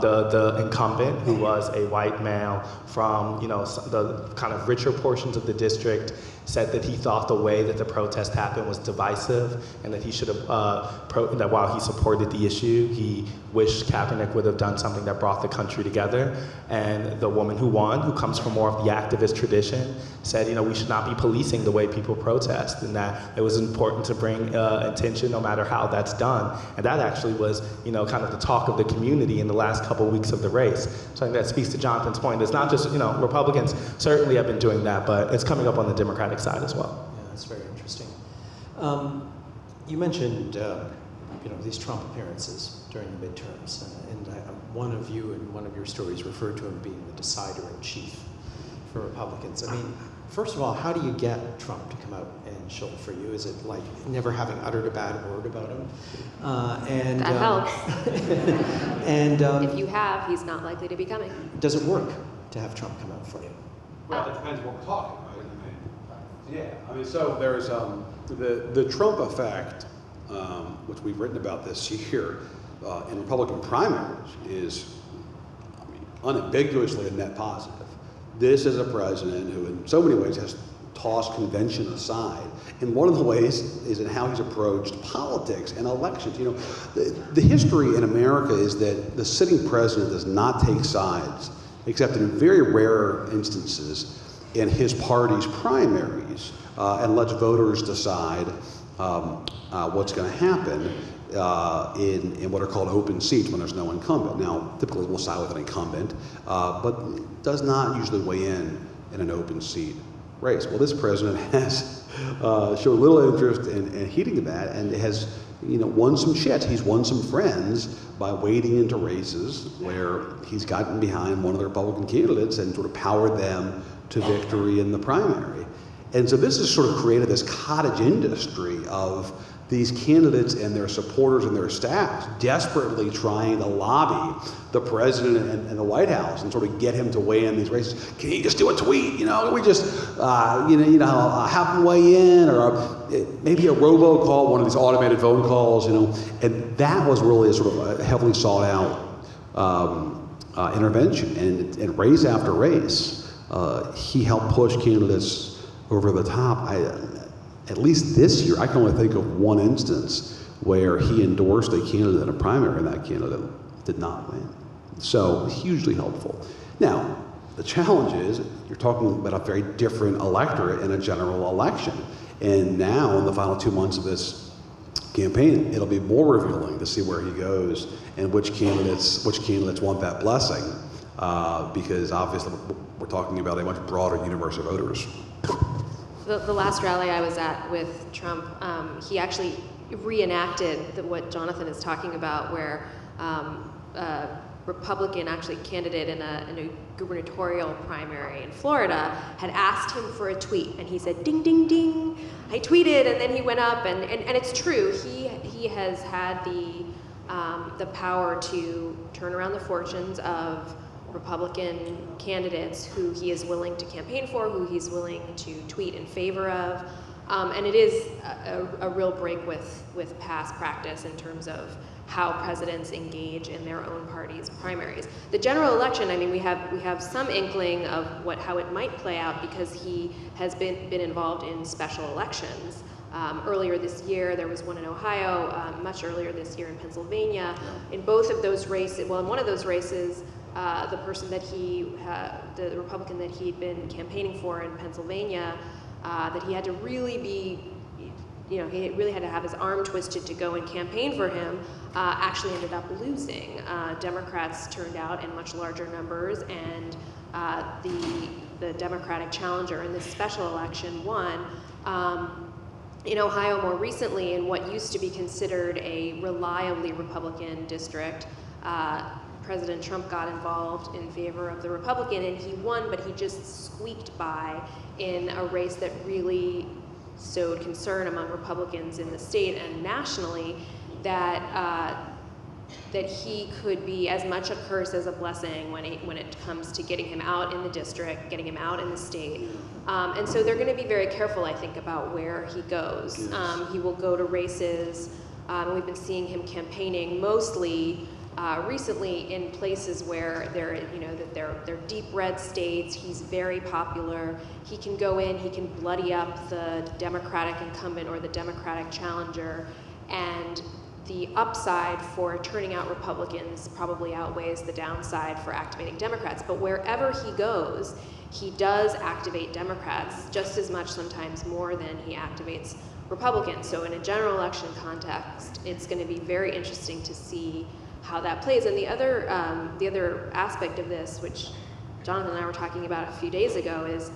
the incumbent, who was a white male from, the kind of richer portions of the district, said that he thought the way that the protest happened was divisive, and that he should have, that while he supported the issue, he wished Kaepernick would have done something that brought the country together. And the woman who won, who comes from more of the activist tradition, said, we should not be policing the way people protest, and that it was important to bring attention no matter how that's done. And that actually was, kind of the talk of the community in the last couple weeks of the race. So I think that speaks to Jonathan's point. It's not just, Republicans certainly have been doing that, but it's coming up on the Democratic side as well. Yeah, that's very interesting. You mentioned, these Trump appearances during the midterms, and one of you in one of your stories referred to him being the decider-in-chief for Republicans. I mean, first of all, how do you get Trump to come out and shill for you? Is it like never having uttered a bad word about him? That helps. And if you have, he's not likely to be coming. Does it work to have Trump come out for you? Well, it depends what we're talking, right? So there's the Trump effect, which we've written about this year in Republican primaries, is unambiguously a net positive. This is a president who, in so many ways, has tossed convention aside. And one of the ways is in how he's approached politics and elections. The history in America is that the sitting president does not take sides, except in very rare instances in his party's primaries, and lets voters decide what's going to happen in what are called open seats when there's no incumbent. Now, typically we'll side with an incumbent, but does not usually weigh in an open seat race. Well, this president has showed little interest in heeding that, and has won some chits. He's won some friends by wading into races where he's gotten behind one of the Republican candidates and sort of powered them to victory in the primary. And so this has sort of created this cottage industry of these candidates and their supporters and their staffs desperately trying to lobby the president and the White House and sort of get him to weigh in these races. Can you just do a tweet? Can we just, have him weigh in, or maybe a robocall, one of these automated phone calls, And that was really a sort of a heavily sought out intervention. And in race after race, he helped push candidates over the top. At least this year, I can only think of one instance where he endorsed a candidate in a primary and that candidate did not win. So hugely helpful. Now, the challenge is you're talking about a very different electorate in a general election. And now, in the final 2 months of this campaign, it'll be more revealing to see where he goes and which candidates want that blessing, because obviously we're talking about a much broader universe of voters. The last rally I was at with Trump, he actually reenacted what Jonathan is talking about, where a Republican candidate in a gubernatorial primary in Florida had asked him for a tweet, and he said, ding, ding, ding, I tweeted, and then he went up, and it's true, he has had the power to turn around the fortunes of Republican candidates who he is willing to campaign for, who he's willing to tweet in favor of. And it is a real break with past practice in terms of how presidents engage in their own party's primaries. The general election, we have some inkling of how it might play out because he has been involved in special elections. Earlier this year, there was one in Ohio, much earlier this year in Pennsylvania. In both of those races, in one of those races, the person that the Republican that he'd been campaigning for in Pennsylvania, that he had to really be, he really had to have his arm twisted to go and campaign for him, actually ended up losing. Democrats turned out in much larger numbers, and the Democratic challenger in this special election won. In Ohio more recently, in what used to be considered a reliably Republican district, President Trump got involved in favor of the Republican, and he won, but he just squeaked by in a race that really sowed concern among Republicans in the state and nationally that that he could be as much a curse as a blessing when it comes to getting him out in the district, getting him out in the state. And so they're going to be very careful, I think, about where he goes. He will go to races. We've been seeing him campaigning mostly recently in places where they're deep red states. He's very popular. He can go in, he can bloody up the Democratic incumbent or the Democratic challenger, and the upside for turning out Republicans probably outweighs the downside for activating Democrats. But wherever he goes, he does activate Democrats just as much, sometimes more, than he activates Republicans. So in a general election context, it's going to be very interesting to see how that plays. And the other aspect of this, which Jonathan and I were talking about a few days ago, is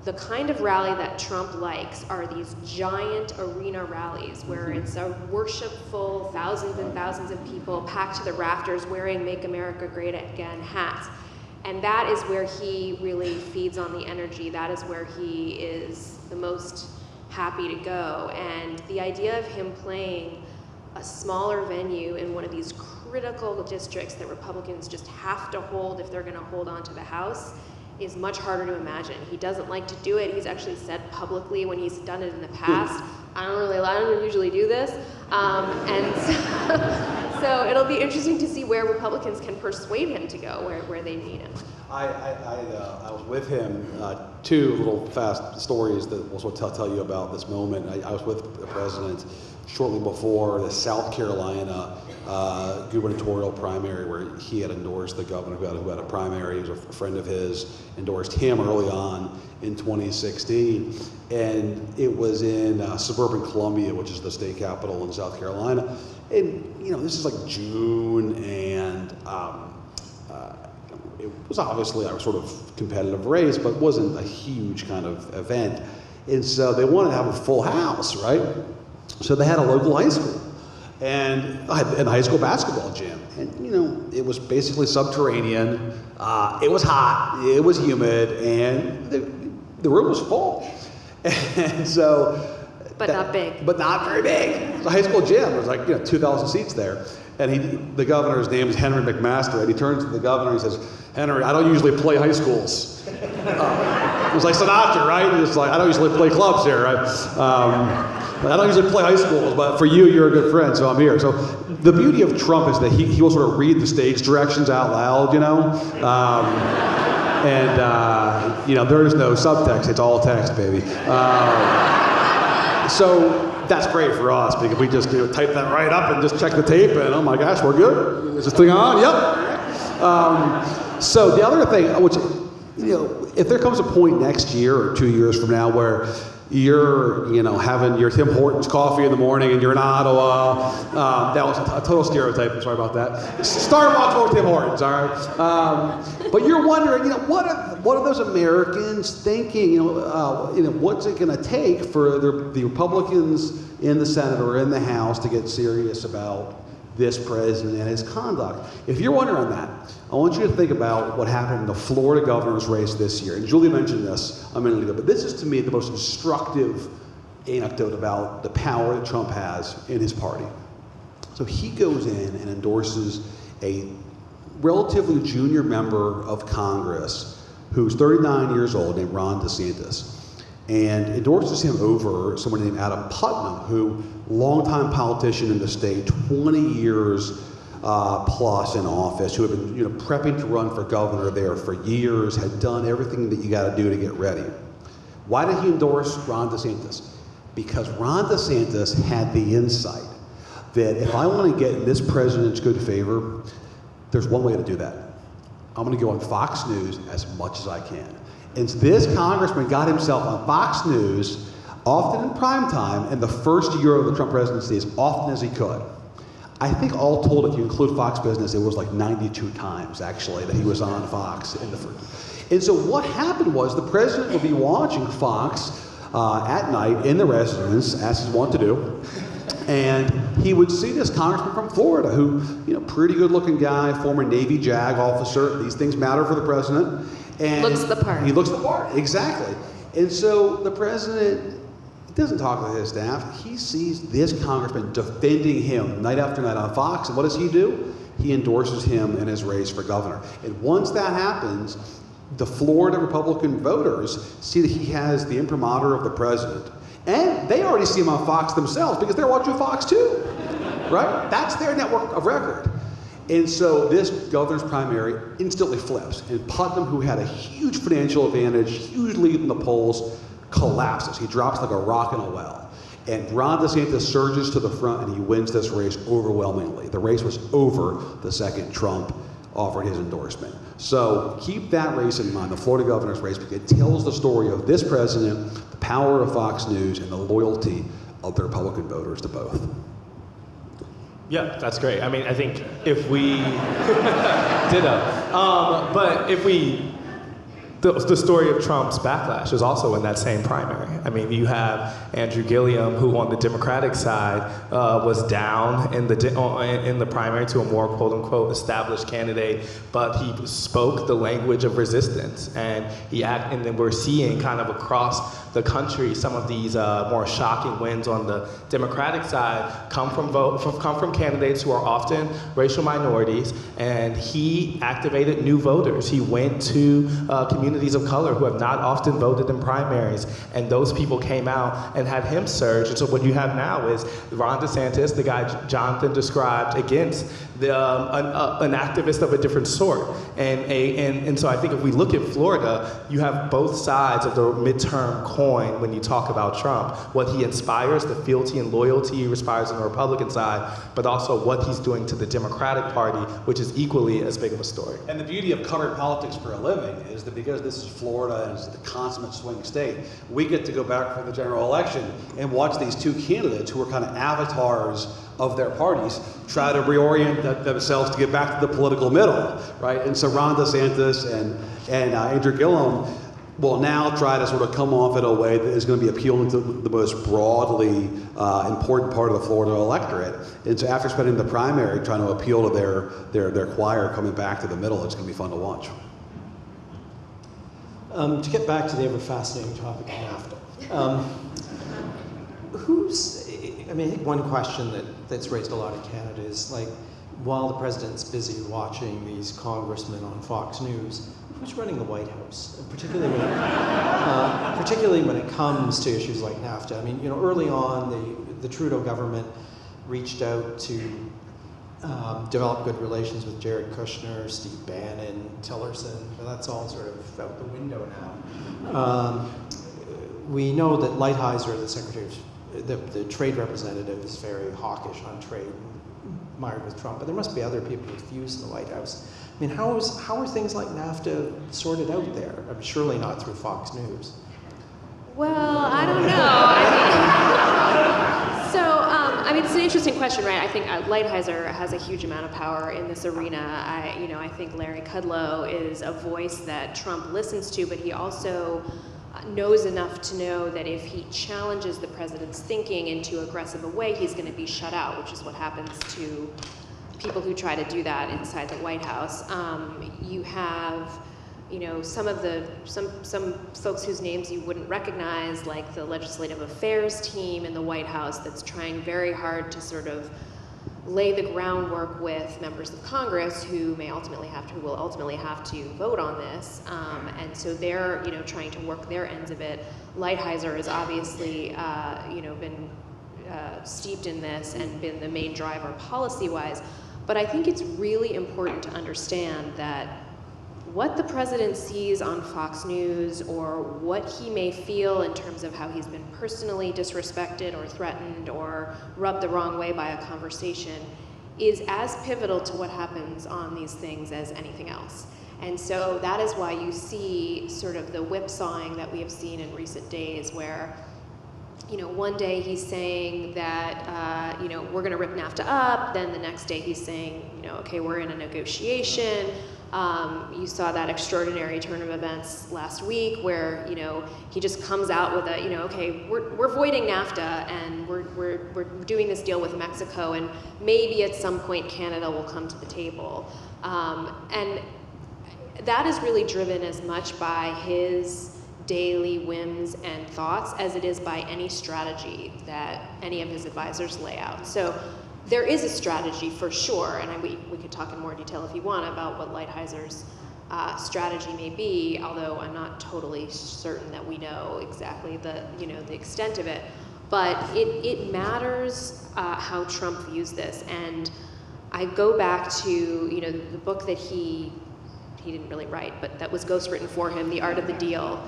the kind of rally that Trump likes are these giant arena rallies where it's a worshipful, thousands and thousands of people packed to the rafters wearing Make America Great Again hats. And that is where he really feeds on the energy. That is where he is the most happy to go. And the idea of him playing a smaller venue in one of these critical districts that Republicans just have to hold if they're going to hold on to the House is much harder to imagine. He doesn't like to do it. He's actually said publicly when he's done it in the past, I don't usually do this. And so it'll be interesting to see where Republicans can persuade him to go, where they need him. I was with him. Two little fast stories that we'll sort of tell you about this moment. I was with the president shortly before the South Carolina gubernatorial primary, where he had endorsed the governor who had a primary. He was a friend of his, endorsed him early on in 2016. And it was in suburban Columbia, which is the state capital in South Carolina. And, this is like June, and it was obviously a sort of competitive race, but wasn't a huge kind of event. And so they wanted to have a full house, right? So they had a local high school and a high school basketball gym. And, it was basically subterranean. It was hot, it was humid, and the room was full. And so... But not big. But not very big. It was a high school gym. There was like 2,000 seats there. And the governor's name is Henry McMaster, and he turns to the governor and he says, "Henry, I don't usually play high schools." It was like Sinatra, right? It's like, I don't usually play clubs here, right? I don't usually play high schools, but for you, you're a good friend, so I'm here. So the beauty of Trump is that he will sort of read the stage directions out loud, there is no subtext. It's all text, baby. So that's great for us because we just type that right up and just check the tape and oh my gosh, we're good. Is this thing on? Yep. So the other thing, which if there comes a point next year or 2 years from now where you're having your Tim Hortons coffee in the morning and you're in Ottawa, that was a total stereotype. I'm sorry about that. Starbucks or Tim Hortons, all right. But you're wondering, what are those Americans thinking? What's it going to take for the Republicans in the Senate or in the House to get serious about this president and his conduct? If you're wondering that, I want you to think about what happened in the Florida governor's race this year. And Julie mentioned this a minute ago, but this is to me the most instructive anecdote about the power that Trump has in his party. So he goes in and endorses a relatively junior member of Congress who's 39 years old named Ron DeSantis, and endorses him over someone named Adam Putnam, who longtime politician in the state, 20 years plus in office, who had been prepping to run for governor there for years, had done everything that you got to do to get ready. Why did he endorse Ron DeSantis? Because Ron DeSantis had the insight that if I want to get in this president's good favor, there's one way to do that. I'm going to go on Fox News as much as I can. And this congressman got himself on Fox News, often in prime time, in the first year of the Trump presidency, as often as he could. I think all told, if you include Fox Business, it was like 92 times, actually, that he was on Fox in the first. And so what happened was the president would be watching Fox at night in the residence, as he's wont to do, and he would see this congressman from Florida who, pretty good-looking guy, former Navy JAG officer. These things matter for the president. And looks the part. He looks the part, exactly. And so the president doesn't talk to his staff. He sees this congressman defending him night after night on Fox, and what does he do? He endorses him in his race for governor. And once that happens, the Florida Republican voters see that he has the imprimatur of the president. And they already see him on Fox themselves because they're watching Fox too, right? That's their network of record. And so this governor's primary instantly flips. And Putnam, who had a huge financial advantage, huge lead in the polls, collapses. He drops like a rock in a well. And Ron DeSantis surges to the front and he wins this race overwhelmingly. The race was over the second Trump offered his endorsement. So keep that race in mind, the Florida governor's race, because it tells the story of this president, the power of Fox News, and the loyalty of the Republican voters to both. Yeah, that's great. I mean, I think if we ditto, but if we, the story of Trump's backlash is also in that same primary. I mean, you have Andrew Gillum, who on the Democratic side was down in the primary to a more quote unquote established candidate, but he spoke the language of resistance, and and then we're seeing kind of across the country some of these more shocking wins on the Democratic side come from candidates who are often racial minorities, and he activated new voters. He went to communities of color who have not often voted in primaries, and those people came out and had him surge. And so what you have now is Ron DeSantis, the guy Jonathan described, against an activist of a different sort. And so I think if we look at Florida, you have both sides of the midterm coin when you talk about Trump. What he inspires, the fealty and loyalty he inspires on the Republican side, but also what he's doing to the Democratic Party, which is equally as big of a story. And the beauty of covering politics for a living is that because this is Florida and it's the consummate swing state, we get to go back for the general election and watch these two candidates who are kind of avatars of their parties try to reorient themselves to get back to the political middle, right? And so Ron DeSantis and Andrew Gillum will now try to sort of come off in a way that is going to be appealing to the most broadly important part of the Florida electorate. And so after spending the primary trying to appeal to their choir coming back to the middle, it's going to be fun to watch. To get back to the ever fascinating topic of NAFTA, I think one question that's raised a lot in Canada is, like, while the president's busy watching these congressmen on Fox News, who's running the White House, particularly when it comes to issues like NAFTA? I mean, early on, the Trudeau government reached out to develop good relations with Jared Kushner, Steve Bannon, Tillerson, but that's all sort of out the window now. We know that Lighthizer, the Secretary of the trade representative, is very hawkish on trade, mired with Trump, but there must be other people with views in the White House. I mean, how are things like NAFTA sorted out there? I mean, surely not through Fox News. Well, I don't know. It's an interesting question, right? I think Lighthizer has a huge amount of power in this arena. I think Larry Kudlow is a voice that Trump listens to, but he also knows enough to know that if he challenges the president's thinking in too aggressive a way, he's going to be shut out, which is what happens to people who try to do that inside the White House. You have, some folks whose names you wouldn't recognize, like the legislative affairs team in the White House that's trying very hard to sort of lay the groundwork with members of Congress who will ultimately have to vote on this, and so they're trying to work their ends of it. Lighthizer has obviously been steeped in this and been the main driver policy-wise, but I think it's really important to understand that what the president sees on Fox News, or what he may feel in terms of how he's been personally disrespected or threatened or rubbed the wrong way by a conversation, is as pivotal to what happens on these things as anything else. And so that is why you see sort of the whipsawing that we have seen in recent days, where one day he's saying that, we're going to rip NAFTA up. Then the next day he's saying, okay, we're in a negotiation. You saw that extraordinary turn of events last week where, he just comes out with okay, we're voiding NAFTA and we're doing this deal with Mexico, and maybe at some point Canada will come to the table. And that is really driven as much by his daily whims and thoughts as it is by any strategy that any of his advisors lay out. So there is a strategy for sure, and we could talk in more detail if you want about what Lighthizer strategy may be, although I'm not totally certain that we know exactly the extent of it. But it matters how Trump views this, and I go back to the book that he didn't really write, but that was ghostwritten for him, The Art of the Deal.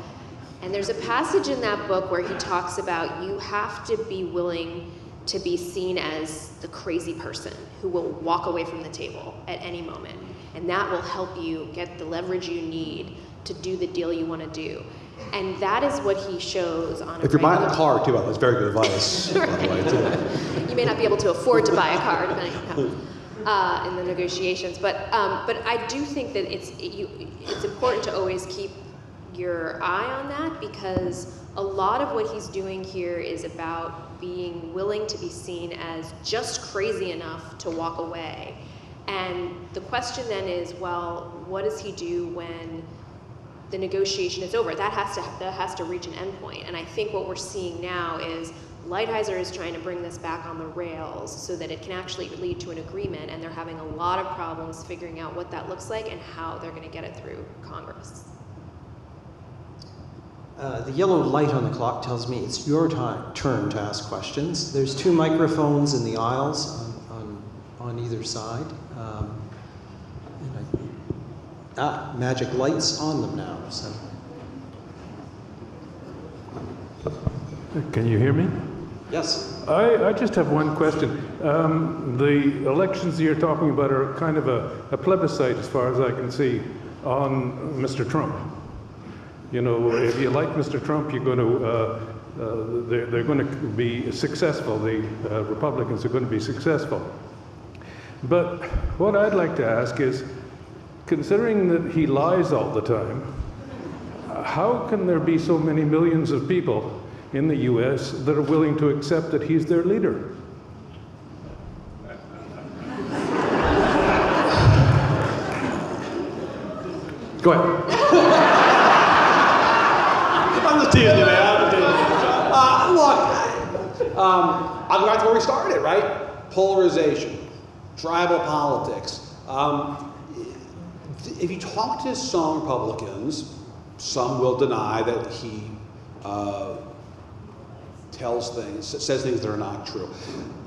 And there's a passage in that book where he talks about you have to be willing to be seen as the crazy person who will walk away from the table at any moment. And that will help you get the leverage you need to do the deal you want to do. And that is what he shows on If you're buying a car, too, that's very good advice, by the way, too. You may not be able to afford to buy a car, depending on how, in the negotiations. But I do think that it's important to always keep your eye on that, because a lot of what he's doing here is about being willing to be seen as just crazy enough to walk away. And the question then is, well, what does he do when the negotiation is over? That has to reach an endpoint. And I think what we're seeing now is Lighthizer is trying to bring this back on the rails so that it can actually lead to an agreement, and they're having a lot of problems figuring out what that looks like and how they're going to get it through Congress. The yellow light on the clock tells me it's your turn to ask questions. There's 2 microphones in the aisles on either side. Magic lights on them now. So. Can you hear me? Yes. I just have one question. The elections you're talking about are kind of a plebiscite, as far as I can see, on Mr. Trump. If you like Mr. Trump, you're going to, they're going to be successful. The Republicans are going to be successful. But what I'd like to ask is, considering that he lies all the time, how can there be so many millions of people in the U.S. that are willing to accept that he's their leader? Go ahead. I'm just teasing you, man. Look, I'll go back to where we started, right? Polarization, tribal politics. If you talk to some Republicans, some will deny that he says things that are not true.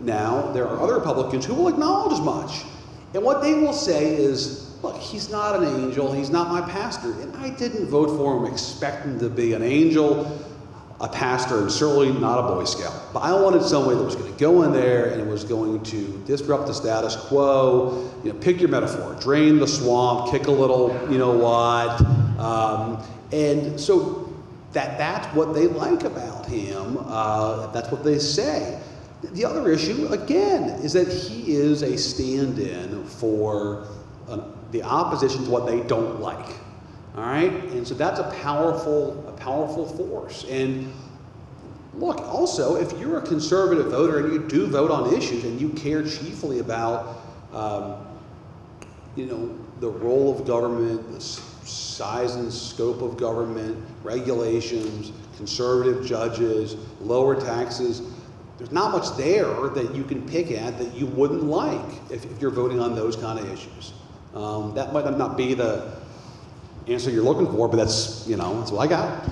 Now, there are other Republicans who will acknowledge as much. And what they will say is, look, he's not an angel, he's not my pastor, and I didn't vote for him expecting to be an angel, a pastor, and certainly not a Boy Scout. But I wanted somebody that was going to go in there and was going to disrupt the status quo, pick your metaphor, drain the swamp, kick a little, and so that's what they like about him. That's what they say. The other issue, again, is that he is a stand-in for the opposition to what they don't like. All right, and so that's a powerful force. And look, also, if you're a conservative voter and you do vote on issues and you care chiefly about, the role of government, the size and scope of government, regulations, conservative judges, lower taxes, there's not much there that you can pick at that you wouldn't like if you're voting on those kind of issues. That might not be the answer you're looking for, but that's what I got.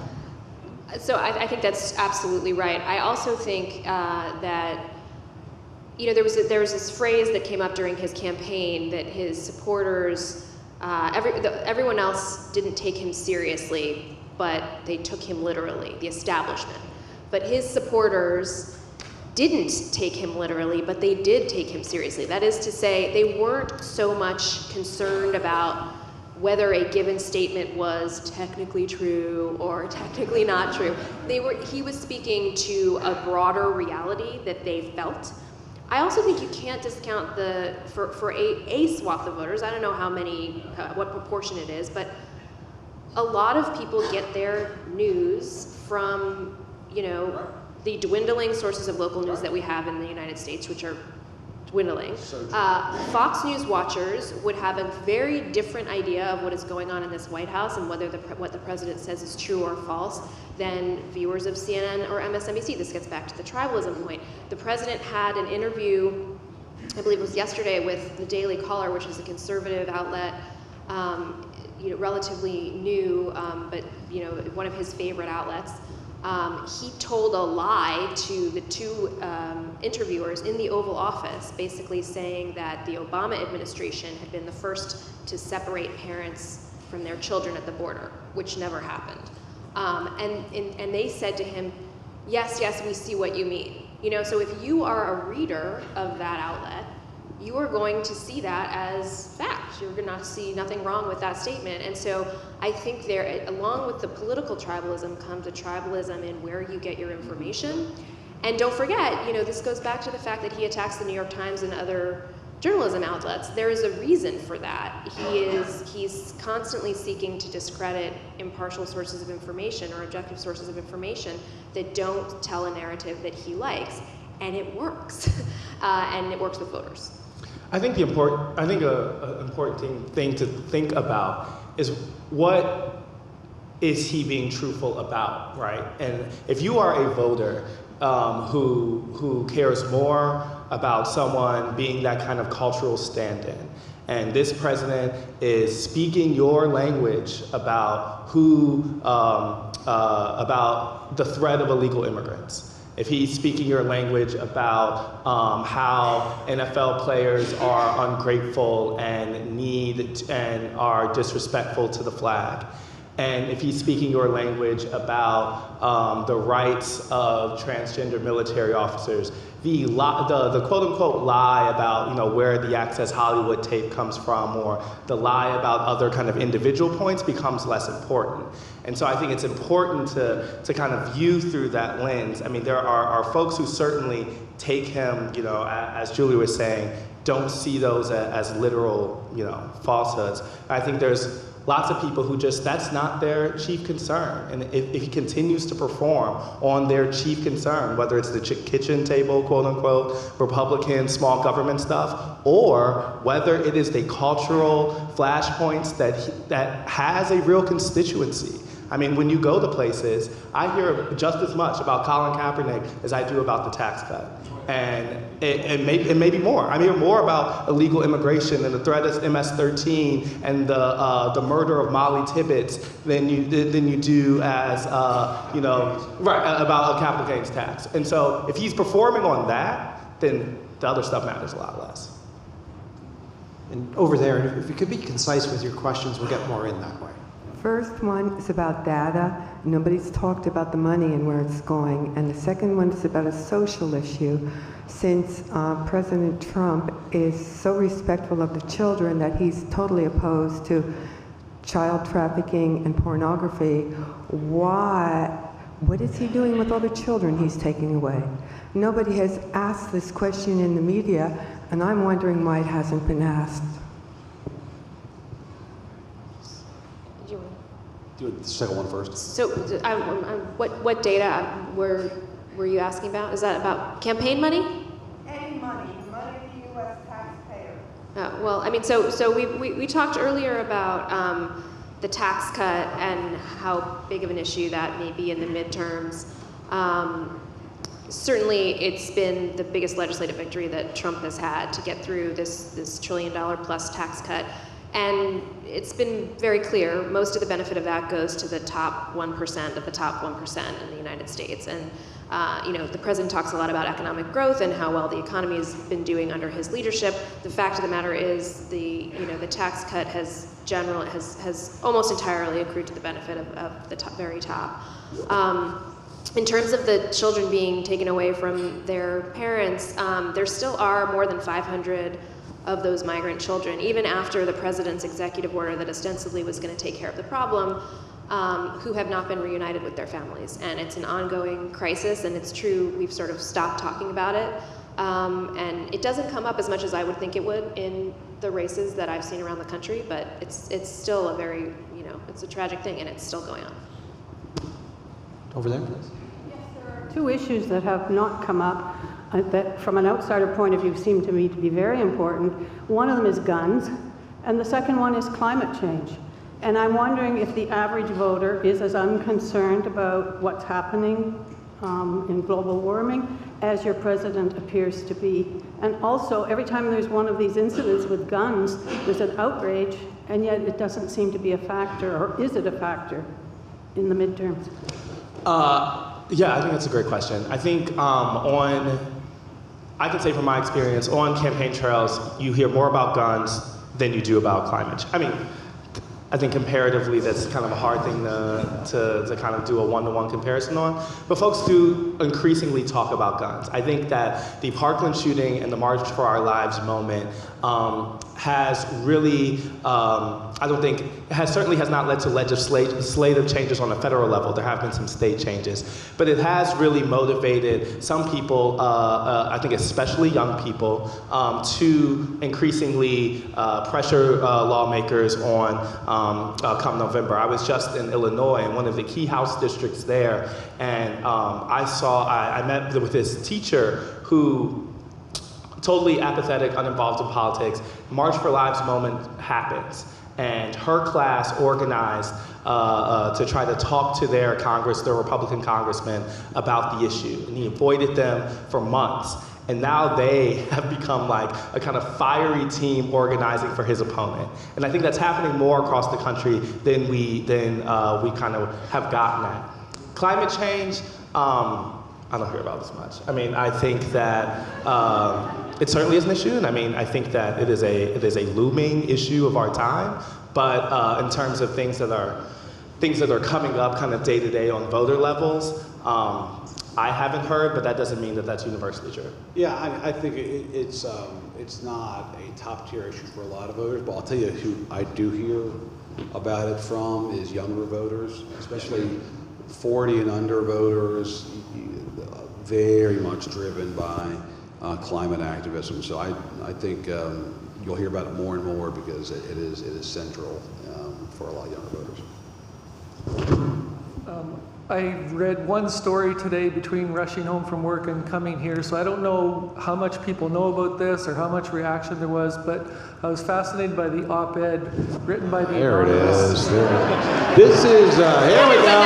So I think that's absolutely right. I also think that there was this phrase that came up during his campaign that his supporters, everyone else didn't take him seriously, but they took him literally, the establishment. But his supporters didn't take him literally, but they did take him seriously. That is to say, they weren't so much concerned about whether a given statement was technically true or technically not true. He was speaking to a broader reality that they felt. I also think you can't discount for a swath of voters, I don't know what proportion it is, but a lot of people get their news from, the dwindling sources of local news that we have in the United States, which are dwindling. Fox News watchers would have a very different idea of what is going on in this White House and whether what the president says is true or false than viewers of CNN or MSNBC. This gets back to the tribalism point. The president had an interview, I believe it was yesterday, with the Daily Caller, which is a conservative outlet, relatively new, but one of his favorite outlets. He told a lie to the two interviewers in the Oval Office, basically saying that the Obama administration had been the first to separate parents from their children at the border, which never happened. And they said to him, yes, we see what you mean. So if you are a reader of that outlet, you are going to see that as fact. You're going to see nothing wrong with that statement. And so I think there, along with the political tribalism, comes a tribalism in where you get your information. And don't forget, this goes back to the fact that he attacks the New York Times and other journalism outlets. There is a reason for that. He's constantly seeking to discredit impartial sources of information or objective sources of information that don't tell a narrative that he likes. And it works. And it works with voters. I think an important thing to think about is what is he being truthful about, right? And if you are a voter who cares more about someone being that kind of cultural stand-in, and this president is speaking your language about about the threat of illegal immigrants, if he's speaking your language about how NFL players are ungrateful and are disrespectful to the flag, and if he's speaking your language about the rights of transgender military officers, the quote-unquote lie about where the Access Hollywood tape comes from, or the lie about other kind of individual points becomes less important. And so I think it's important to kind of view through that lens. I mean, there are folks who certainly take him, as Julie was saying, don't see those as literal, falsehoods. I think there's lots of people who that's not their chief concern. And if he continues to perform on their chief concern, whether it's the kitchen table, quote unquote, Republican small government stuff, or whether it is the cultural flashpoints that has a real constituency. I mean, when you go to places, I hear just as much about Colin Kaepernick as I do about the tax cut. And it may be more. I hear more about illegal immigration and the threat of MS-13 and the murder of Molly Tibbetts than you do as about a capital gains tax. And so if he's performing on that, then the other stuff matters a lot less. And over there, if you could be concise with your questions, we'll get more in that way. First one is about data. Nobody's talked about the money and where it's going. And the second one is about a social issue. Since President Trump is so respectful of the children that he's totally opposed to child trafficking and pornography, what is he doing with all the children he's taking away? Nobody has asked this question in the media, and I'm wondering why it hasn't been asked. Do the second one first. So, what data were you asking about? Is that about campaign money? Any money of the U.S. taxpayer. Well, I mean, so we talked earlier about the tax cut and how big of an issue that may be in the midterms. Certainly, it's been the biggest legislative victory that Trump has had to get through this $1 trillion plus tax cut. And it's been very clear, most of the benefit of that goes to the top 1% of the top 1% in the United States. And the president talks a lot about economic growth and how well the economy has been doing under his leadership. The fact of the matter is the tax cut has almost entirely accrued to the benefit of the very top. In terms of the children being taken away from their parents, there still are more than 500 of those migrant children, even after the president's executive order that ostensibly was going to take care of the problem, who have not been reunited with their families. And it's an ongoing crisis, and it's true, we've sort of stopped talking about it. And it doesn't come up as much as I would think it would in the races that I've seen around the country, but it's still a very, it's a tragic thing, and it's still going on. Over there, please. Yes, there are two issues that have not come up. that from an outsider point of view seem to me to be very important. One of them is guns, and the second one is climate change. And I'm wondering if the average voter is as unconcerned about what's happening in global warming as your president appears to be. And also, every time there's one of these incidents with guns, there's an outrage, and yet it doesn't seem to be a factor, or is it a factor in the midterms? Yeah, I think that's a great question. I think I can say from my experience, on campaign trails, you hear more about guns than you do about climate change. I mean, I think comparatively that's kind of a hard thing to kind of do a one-to-one comparison on. But folks do increasingly talk about guns. I think that the Parkland shooting and the March for Our Lives moment has really, certainly has not led to legislative changes on a federal level. There have been some state changes. But it has really motivated some people, I think especially young people, to increasingly pressure lawmakers on come November. I was just in Illinois in one of the key House districts there, and I met with this teacher who, totally apathetic, uninvolved in politics. March for Lives moment happens, and her class organized to try to talk to their Republican congressman about the issue, and he avoided them for months. And now they have become like a kind of fiery team organizing for his opponent. And I think that's happening more across the country than we kind of have gotten at. Climate change, I don't hear about this much. I mean, I think that it certainly is an issue, and I mean, I think that it is a looming issue of our time. But in terms of things that are coming up kind of day to day on voter levels, I haven't heard, but that doesn't mean that that's universally true. Yeah, I think it's not a top tier issue for a lot of voters, but I'll tell you who I do hear about it from is younger voters, especially 40 and under voters, very much driven by climate activism. So I think you'll hear about it more and more because it is central for a lot of younger voters. I read one story today between rushing home from work and coming here, so I don't know how much people know about this or how much reaction there was, but I was fascinated by the op-ed written by the There it anonymous. is. This is, here we go.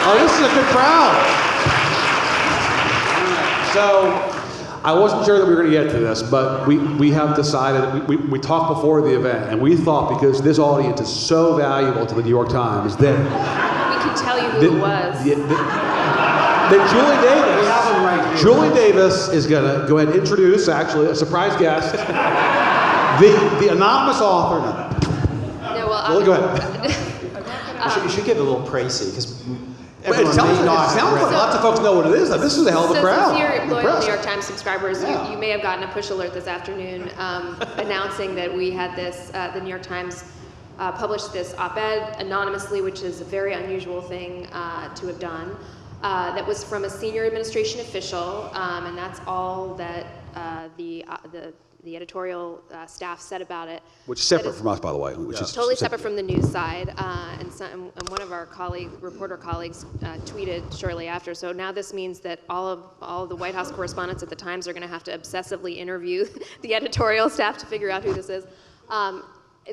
Oh, this is a good crowd. So, I wasn't sure that we were going to get to this, but we have decided, we talked before the event, and we thought because this audience is so valuable to the New York Times that Tell you who it was. That Julie Davis is going to go ahead and introduce, actually, a surprise guest, the anonymous author. No, well, Go ahead. You should get a little précis, because It sounds like lots of folks know what it is. This is a hell of a crowd. Since you're loyal New York Times subscribers, you may have gotten a push alert this afternoon announcing that we had this, the New York Times published this op-ed anonymously, which is a very unusual thing to have done. That was from a senior administration official, and that's all that the editorial staff said about it. Which is separate from us, by the way. Which is totally separate from the news side. And one of our reporter colleagues tweeted shortly after. So now this means that all of the White House correspondents at the Times are going to have to obsessively interview the editorial staff to figure out who this is.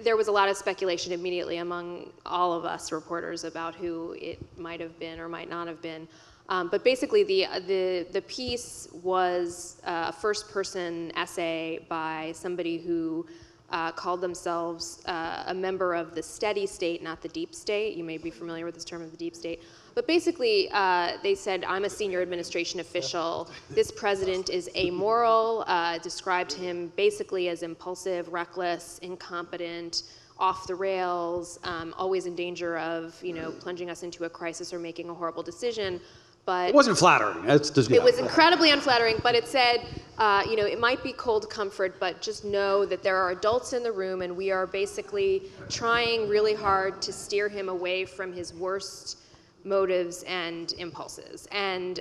There was a lot of speculation immediately among all of us reporters about who it might have been or might not have been. But basically, the piece was a first-person essay by somebody who called themselves a member of the steady state, not the deep state. You may be familiar with this term of the deep state. But basically, they said, I'm a senior administration official. This president is amoral, described him basically as impulsive, reckless, incompetent, off the rails, always in danger of, plunging us into a crisis or making a horrible decision. But it wasn't flattering. It was incredibly unflattering, but it said, it might be cold comfort, but just know that there are adults in the room, and we are basically trying really hard to steer him away from his worst motives and impulses. And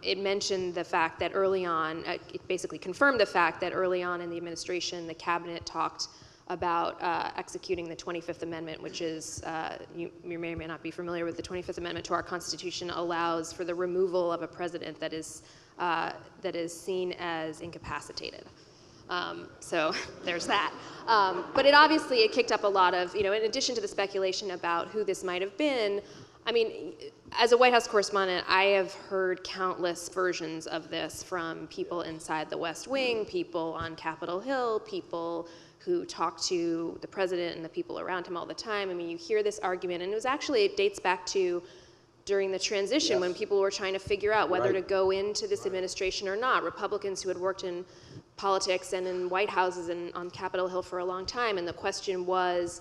it mentioned the fact that early on, it basically confirmed the fact that early on in the administration, the cabinet talked about executing the 25th Amendment, which is, you may or may not be familiar with the 25th Amendment to our Constitution, allows for the removal of a president that is seen as incapacitated. So there's that. But it kicked up a lot of, in addition to the speculation about who this might have been, I mean, as a White House correspondent, I have heard countless versions of this from people inside the West Wing, people on Capitol Hill, people who talk to the president and the people around him all the time. I mean, you hear this argument, and it dates back to during the transition when people were trying to figure out whether to go into this administration or not. Republicans who had worked in politics and in White Houses and on Capitol Hill for a long time, and the question was,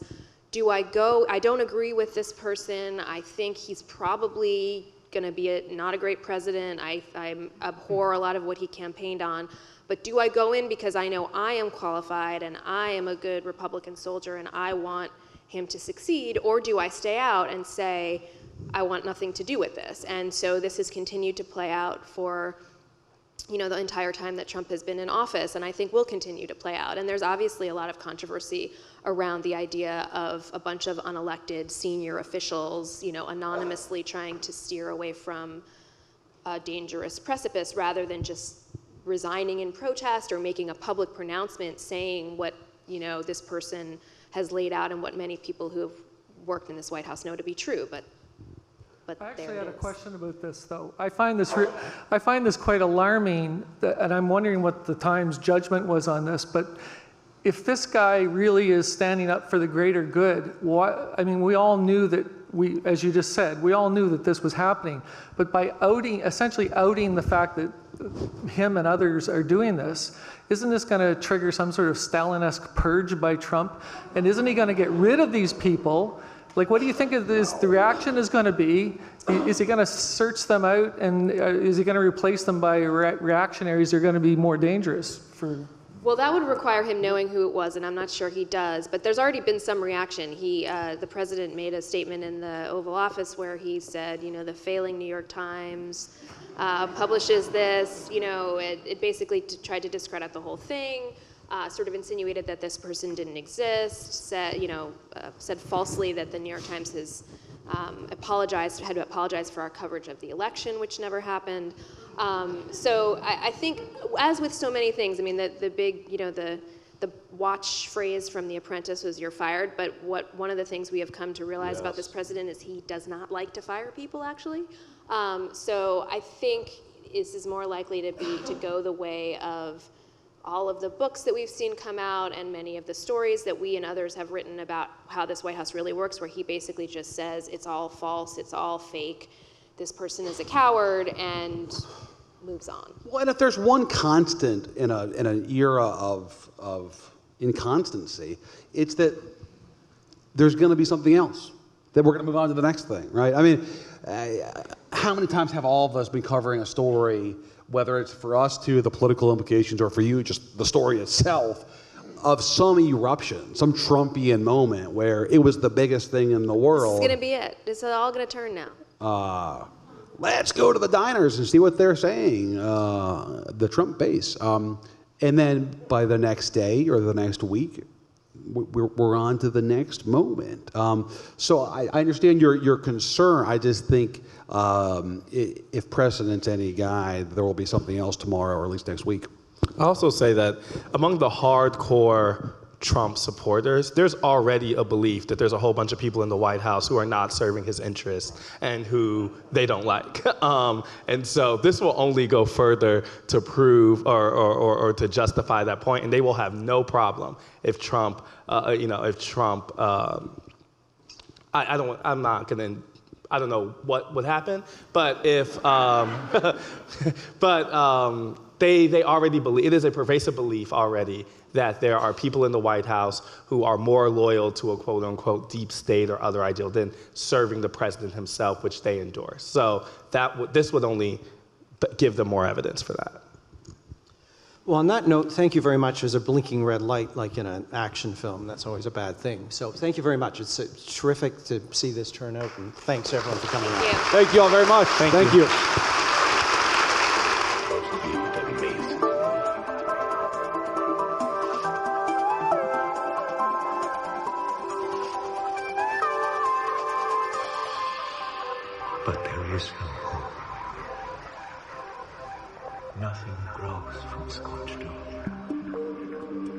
do I go? I don't agree with this person. I think he's probably going to be not a great president. I abhor a lot of what he campaigned on. But do I go in because I know I am qualified and I am a good Republican soldier and I want him to succeed? Or do I stay out and say, I want nothing to do with this? And so this has continued to play out for the entire time that Trump has been in office, and I think will continue to play out. And there's obviously a lot of controversy around the idea of a bunch of unelected senior officials, anonymously trying to steer away from a dangerous precipice rather than just resigning in protest or making a public pronouncement saying what, this person has laid out and what many people who have worked in this White House know to be true. But I actually had a question about this, though. I find this quite alarming, and I'm wondering what the Times' judgment was on this. But if this guy really is standing up for the greater good, we all knew that as you just said, we all knew that this was happening. But by essentially outing the fact that him and others are doing this, isn't this going to trigger some sort of Stalin-esque purge by Trump? And isn't he going to get rid of these people? Like, what do you think of this? The reaction is going to be, is he going to search them out, and is he going to replace them by reactionaries that are going to be more dangerous for? Well, that would require him knowing who it was, and I'm not sure he does. But there's already been some reaction. The president made a statement in the Oval Office where he said, the failing New York Times publishes this. It basically tried to discredit the whole thing. Sort of insinuated that this person didn't exist, said falsely that the New York Times has had to apologize for our coverage of the election, which never happened. So I think, as with so many things, the big, the watch phrase from The Apprentice was "you're fired," but one of the things we have come to realize about this president is he does not like to fire people, actually. So I think this is more likely to go the way of all of the books that we've seen come out and many of the stories that we and others have written about how this White House really works, where he basically just says it's all false, it's all fake, this person is a coward, and moves on. Well, and if there's one constant in an era of inconstancy, it's that there's going to be something else, that we're going to move on to the next thing, right? How many times have all of us been covering a story, whether it's for us to the political implications or for you just the story itself, of some eruption, some Trumpian moment where it was the biggest thing in the world? This is going to be it. It's all going to turn now. Let's go to the diners and see what they're saying, the Trump base. And then by the next day or the next week, we're on to the next moment. So I understand your concern. I just think if precedent's any guide, there will be something else tomorrow or at least next week. I also say that among the hardcore Trump supporters, there's already a belief that there's a whole bunch of people in the White House who are not serving his interests and who they don't like. And so this will only go further to prove or to justify that point, and they will have no problem if Trump, I don't know what would happen, but if, they already believe, it is a pervasive belief already that there are people in the White House who are more loyal to a quote unquote deep state or other ideal than serving the president himself, which they endorse. So this would only give them more evidence for that. Well, on that note, thank you very much. There's a blinking red light like in an action film. That's always a bad thing. So thank you very much. It's terrific to see this turn out, and thanks everyone for coming out. Thank you all very much. Thank you. Nothing grows from scorched earth.